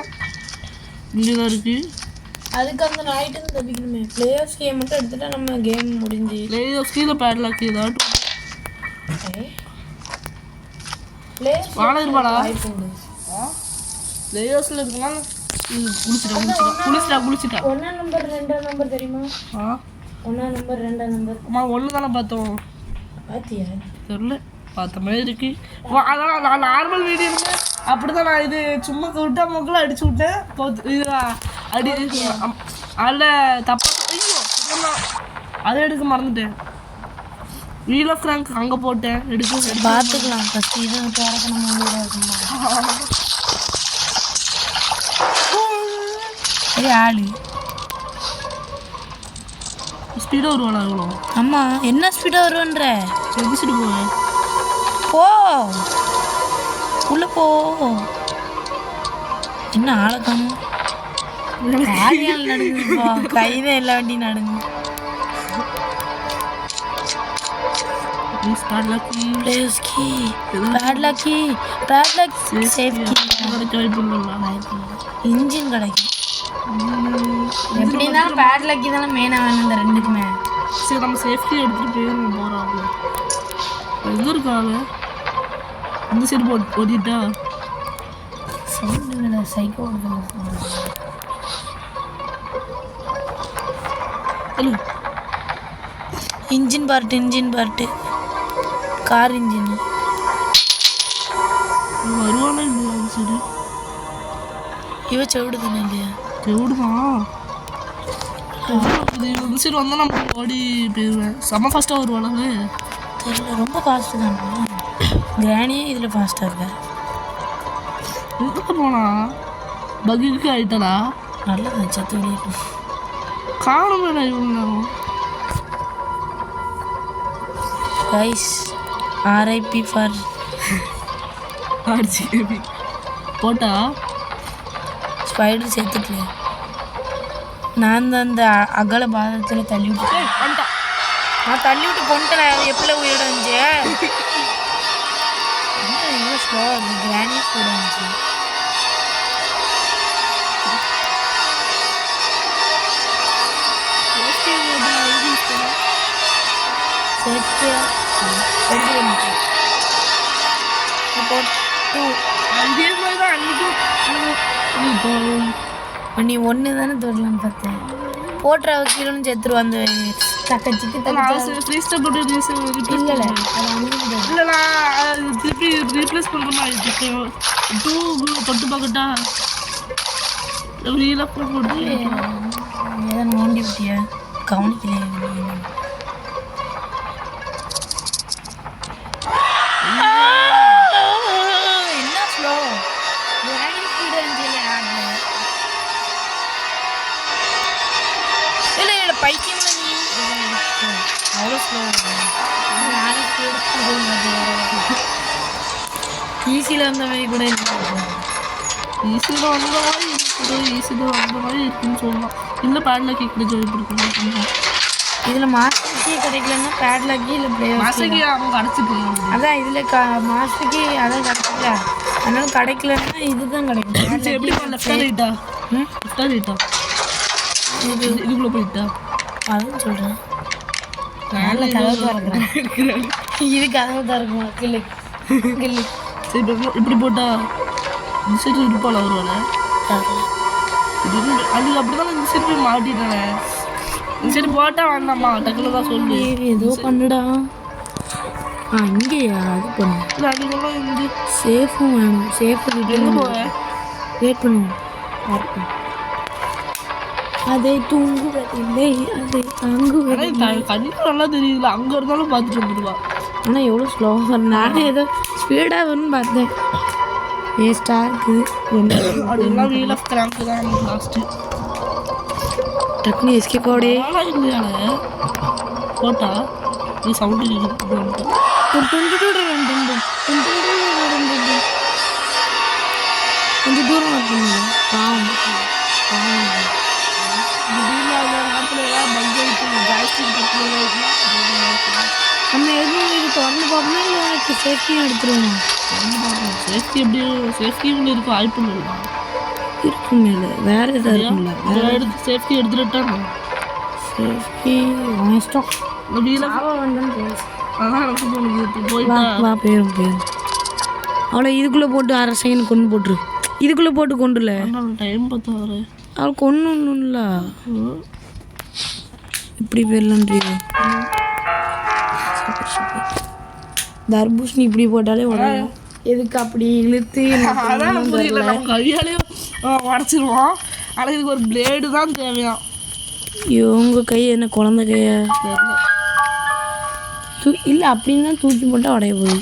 இங்கே தான் இருக்குது. அதுக்கு அந்த நைட்டு தப்பிக்கணுமே. பிளே ஆஃப் கேம் மட்டும் எடுத்துட்டா நம்ம கேம் முடிஞ்சு. பிளே ஆஃப் கீழே பேட்லாக் ஏதாட்டும் வாழப்பாடா பிளே ஆஃப்ஸில் இருக்கலாம். குளிச்சிட்டா 1 நம்பர் 2 நம்பர் தெரியுமா? 1 நம்பர் 2 நம்பர். அம்மா 1 தானே பார்த்தோம். பார்த்தியா? தெரியல பார்த்த மாதிரி இருக்கு. அதான் நான் நார்மல் வீடியோ அப்படி தான். நான் இது சும்மா விட்டா மொக்கில் அடிச்சு விட்டேன். இது அடி அதில் தப்பா. ஐயோ அதை எடுக்க மறந்துட்டேன். வீல் ஆஃப் கிராங்க் அங்கே போட்டேன். எடுக்க பார்த்துக்கலாம். ஃபஸ்ட்டு இதை விட்டு வரக்க நம்ம வீடாக இருக்குமா? சரி ஆளு ஸ்பீடாக வருவானா? எவ்வளோ? ஆமாம் என்ன ஸ்பீடாக வருவன்ற? எதிர்ச்சிட்டு போவேன். போ உள்ள போ. என்ன ஆளை காணும்? ஆளியால் நடுங்குப்பா. கைதான் எல்லா வண்டியும் நடுங்கு. இன்ஜின் கிடைக்கும். எப்படின்னா பேட்லக்கி தானே மெயினாக வேணும் இந்த ரெண்டுக்குமே. சரி நம்ம சேஃப்டி எடுத்துகிட்டு போயிடும் போகிறாங்க. எங்கே இருக்காங்க? அந்த சைடு ஓட்டிட்டா side psycho. Engine part car engine வருவானா இல்லையா? அது சரி இவ செவிடு தானே இல்லையா? செவிடுதான். இந்த சைடு வந்தால் நம்ம ஓடி போயிடுவேன். செம்ம ஃபாஸ்ட்டாக வருவானாங்க. தெரியல ரொம்ப ஃபாஸ்ட்டு தானே. கிராணியே இதில் ஃபாஸ்ட்டாக இருக்கா. எங்கே போனா பகிக்கு ஆகிட்டடா. நல்லதான் சத்து வெளியே காணுமே. நான் இவ்வளோ நேரம் கைஸ் ஆர்ஐபி ஃபார் ஆர்ஜிபி போட்டா ஸ்பைடர் சேர்த்துக்கலையா? நான் தான் அந்த அகல பாதத்தில் தள்ளி விட்டு நான் தள்ளி விட்டு கொண்டுட்டேன். அது எப்படி உயிரோட இருந்துச்சு? என்ன ஸ்லோ கிராணி கூட இருந்துச்சு. நீ ஒன்று தானே தொடலான்னு பார்த்தேன். போட்டுற வக்கீலன்னு செத்துரு அந்த தக்கச்சிக்கு இல்லைண்ணா திருப்பி ரீப்ளேஸ் பண்ணுறோமா தொட்டு பார்க்கட்டா ரீலாக போட்டு ஏதோ நோண்டி விட்டியா கவனிக்கலையே. என்ன ஸ்லோ இல்லை இல்லை பைத்தியம்ல நீ அவ்வளோ ஸ்லோ ஈஸியில் வந்த மாதிரி கூட ஈஸியில் வந்த மாதிரி ஈஸியில் வந்த மாதிரி இருக்குன்னு சொல்லலாம். இல்லை பேட்லாக்கி இப்படி ஜோய் கொடுக்கணும். இதில் மாஸ்டர்க்கி கிடைக்கலன்னா பேட்லாக்கி இல்லை பிளே மாஸ்டர்க்கி அவங்க அடைச்சிட்டு அதான் இதில் மாஸ்டர்க்கி அதான் கிடைக்கல. அதனால கிடைக்கலன்னா இதுதான் கிடைக்கும். எப்படி லெஃப்டா ரைட்டா லெஃப்டா ரைட்டா இதுக்குள்ளே போயிட்டா அதுவும் சொல்கிறேன். நல்ல கதவு திறக்கிறேன். இது கதவு திறக்குமா கிளி கிளி. சரி இப்படி போட்டா இந்த சைடு இருப்பாள் வருவாள். அது அப்படிதான் இந்த சைடு போய் மாட்டிட்டானே. இந்த சைடு போட்டா வேண்டாமா டக்குனு தான் சொல்லு. ஏதோ பண்ணுடா. இங்கேயா அது பண்ணு. இல்லை அதுக்கெல்லாம் இந்த சேஃபும் வேணும். சேஃபு எங்கே போவேன் வெயிட் பண்ணுவோம். அதை தூங்குவதில்லை அதை தாங்குவதில்லை. கண்டிப்பாக நல்லா தெரியுதுல அங்கே இருந்தாலும் பார்த்துட்டு வந்துடுவா. ஆனால் எவ்வளோ ஸ்லோவாக நானே ஏதோ ஸ்பீடாக வரும்னு பார்த்தேன். வேஸ்ட்டாக இருக்குது. அதெல்லாம் வீல் ஆஃப் கிராம்ப் தான் லாஸ்ட்டு. டக்குனு எஸ்கேப் ஆகுடே. இல்லையால போட்டா நீ சவுண்டு கொஞ்சம் தூரம் வரணும். பாவம் நம்ம எதுவும் இது திறந்து பார்ப்போம்னா இல்லை உனக்கு சேஃப்டியும் எடுத்துருவோம். சேஃப்டி எப்படி சேஃப்டியும் இருக்க வாய்ப்பு இல்லை. இருக்கும் மேலே வேறு எதாவது இருக்குல்ல. எடுத்து சேஃப்டி எடுத்துட்டாங்க. சேஃப்டி இஷ்டம். போயிட்டா வா போயிடும். அவ்வளோ இதுக்குள்ளே போட்டு 1/2 செகண்ட் கொண்டு போட்டுரு. இதுக்குள்ளே போட்டு கொண்டுல டைம் பார்த்தாரு அவளுக்கு ஒன்றும் இல்லை. இப்படி போயிடலான்றீங்க. தர்பூசணி இப்படி போட்டாலே உடனே எதுக்கு அப்படி இழுத்து அதான் புரியல. நம்ம கையாலே உடச்சிருவோம். ஆனால் இதுக்கு ஒரு பிளேடு தான் தேவையாம். இவங்க கை என்ன குழந்தை கையா இல்லை அப்படின்னு தான் தூக்கி போட்டால் உடைய போய்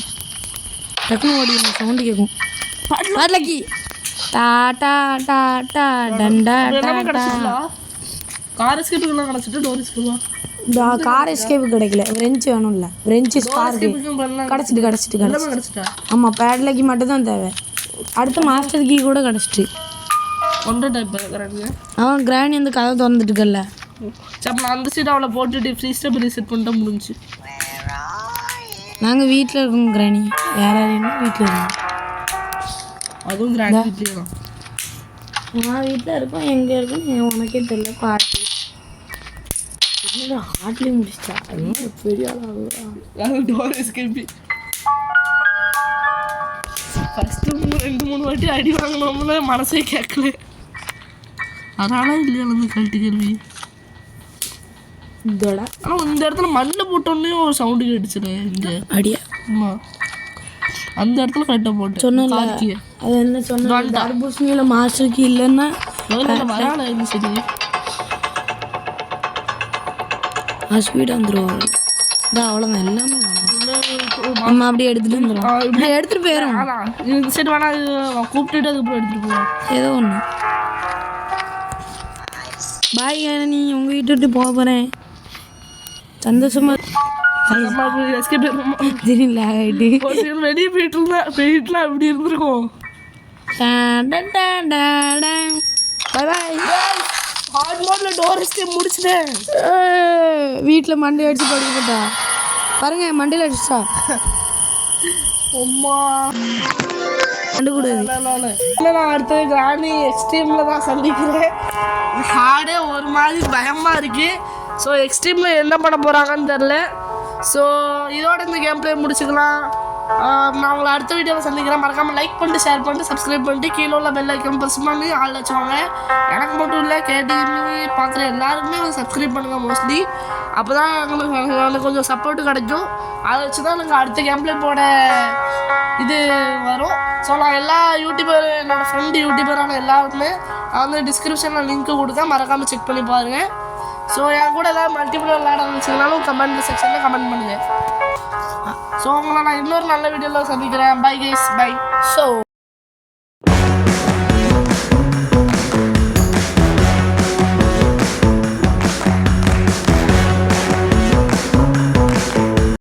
டக்குனு ஓடிடும். சவுண்டு கேட்கும். பாட்லக்கி டாட்டா டாட்டா டண்டா டாட்டா. கார் எஸ்கேப்புக்குலாம் கிடச்சிட்டு டோர் எஸ்கேப்பா கார் எஸ்கேப்பு கிடைக்கல. ஃப்ரெஞ்சு வேணும்ல. ஃப்ரெஞ்சு ஸ்கார்க்கு கிடச்சிட்டு. ஆமாம் பேட்லக்கி மட்டும் தான் தேவை. அடுத்து மாஸ்டர் கீ கூட கிடச்சிட்டு. ஒன்றரை டைப் இருக்கிறாங்க. அவன் கிராணி அந்த கதை திறந்துட்டுக்கல்ல. சரி நான் அந்த சைடு அவளை போட்டுட்டு ஃப்ரீ ஸ்டெப் ரீசெட் பண்ணிட்டா முடிஞ்சு. நாங்கள் வீட்டில் இருக்கோம் கிராணி. வேற யாரும் வீட்டில் இருக்கோம். அதுவும் கிராணி வீட்லேயே தான். நான் வீட்டில் இருக்கோம். எங்கே இருக்கோம் உனக்கே தெரியல. பாட்டி ஹார்ட்லேயே முடிச்சிட்டா. அது பெரிய ஆளாக டோர் எஸ்கேப்பி ஃபஸ்ட்டு 2-3 வாட்டி அடி வாங்கினோம்ல மனசே கேட்கல. அதனால இல்லையா வந்து கழட்டி கேள்வி. ஆனால் இந்த இடத்துல மண்ணில் போட்டோன்னே ஒரு சவுண்டு கேட்டுச்சுரு இங்கே அடியா. ஆமாம் அந்த இடத்துல கரெக்டாக போட்டேன் சொன்னல. அது என்ன சொன்ன தர்பூசணியில் மாஸ்டருக்கு இல்லைன்னா வரால இது சரி ஸ்வீட் வந்துடுவாங்க. அவ்வளோதான் எல்லாமே நம்ம அப்படியே எடுத்துகிட்டு வந்துடுவோம். எடுத்துகிட்டு போயிடும். இந்த சைடு வேணா கூப்பிட்டுட்டு அதுக்கப்புறம் எடுத்துகிட்டு போவோம். ஏதோ ஒன்று. பாய் நீ உங்கள் வீட்டு விட்டு போக போகிறேன். சந்தோஷமா தெரியல ஆகிட்டு வெளியே போயிட்டுலாம் அப்படி இருந்திருக்கும். பாய் பாய். ஹார்ட் மோடில் டோர் எஸ்கேப் முடிச்சிட்டேன். வீட்டில் மண்டை அடிச்சு படிக்கப்பட்டா பாருங்க மண்டையில் அடிச்சா அம்மா கண்டுக்கூடாது. நான் அடுத்தது கிராணி எக்ஸ்ட்ரீமில் தான் சந்திக்கிறேன். ஹார்டே ஒரு மாதிரி பயமாக இருக்குது. ஸோ எக்ஸ்ட்ரீமில் என்ன பண்ண போகிறாங்கன்னு தெரில. ஸோ இதோட இந்த கேம் பிளே முடிச்சுக்கலாம். நான் உங்களை அடுத்த வீடியோவில் சந்திக்கிறேன். மறக்காமல் லைக் பண்ணிட்டு ஷேர் பண்ணிட்டு சப்ஸ்கிரைப் பண்ணிட்டு கீழே உள்ள பெல் ஐக்கன் ப்ரெஸ் பண்ணி ஆள் வச்சுவாங்க. எனக்கு மட்டும் இல்லை கேடிவி பார்க்குற எல்லாருக்குமே சப்ஸ்கிரைப் பண்ணுங்கள் மோஸ்ட்லி. அப்போ தான் எனக்கு கொஞ்சம் சப்போர்ட்டு கிடைக்கும். அதை வச்சு தான் எனக்கு அடுத்த கேம் பிளே போட இது வரும். ஸோ நான் எல்லா யூடியூபர் என்னோடய ஃப்ரெண்டு யூடியூபரான எல்லாருக்குமே நான் வந்து டிஸ்கிரிப்ஷனில் லிங்க்கு கொடுக்க மறக்காமல் செக் பண்ணி பாருங்கள். ஸோ என் கூட ஏதாவது மல்டிபிள் விளையாட வச்சுருந்தாலும் கமெண்ட் செக்ஷனில் கமெண்ட் பண்ணுங்கள். ஸோ உங்களை நான் இன்னொரு நல்ல வீடியோவில் சந்திக்கிறேன். Bye guys, by. ஸோ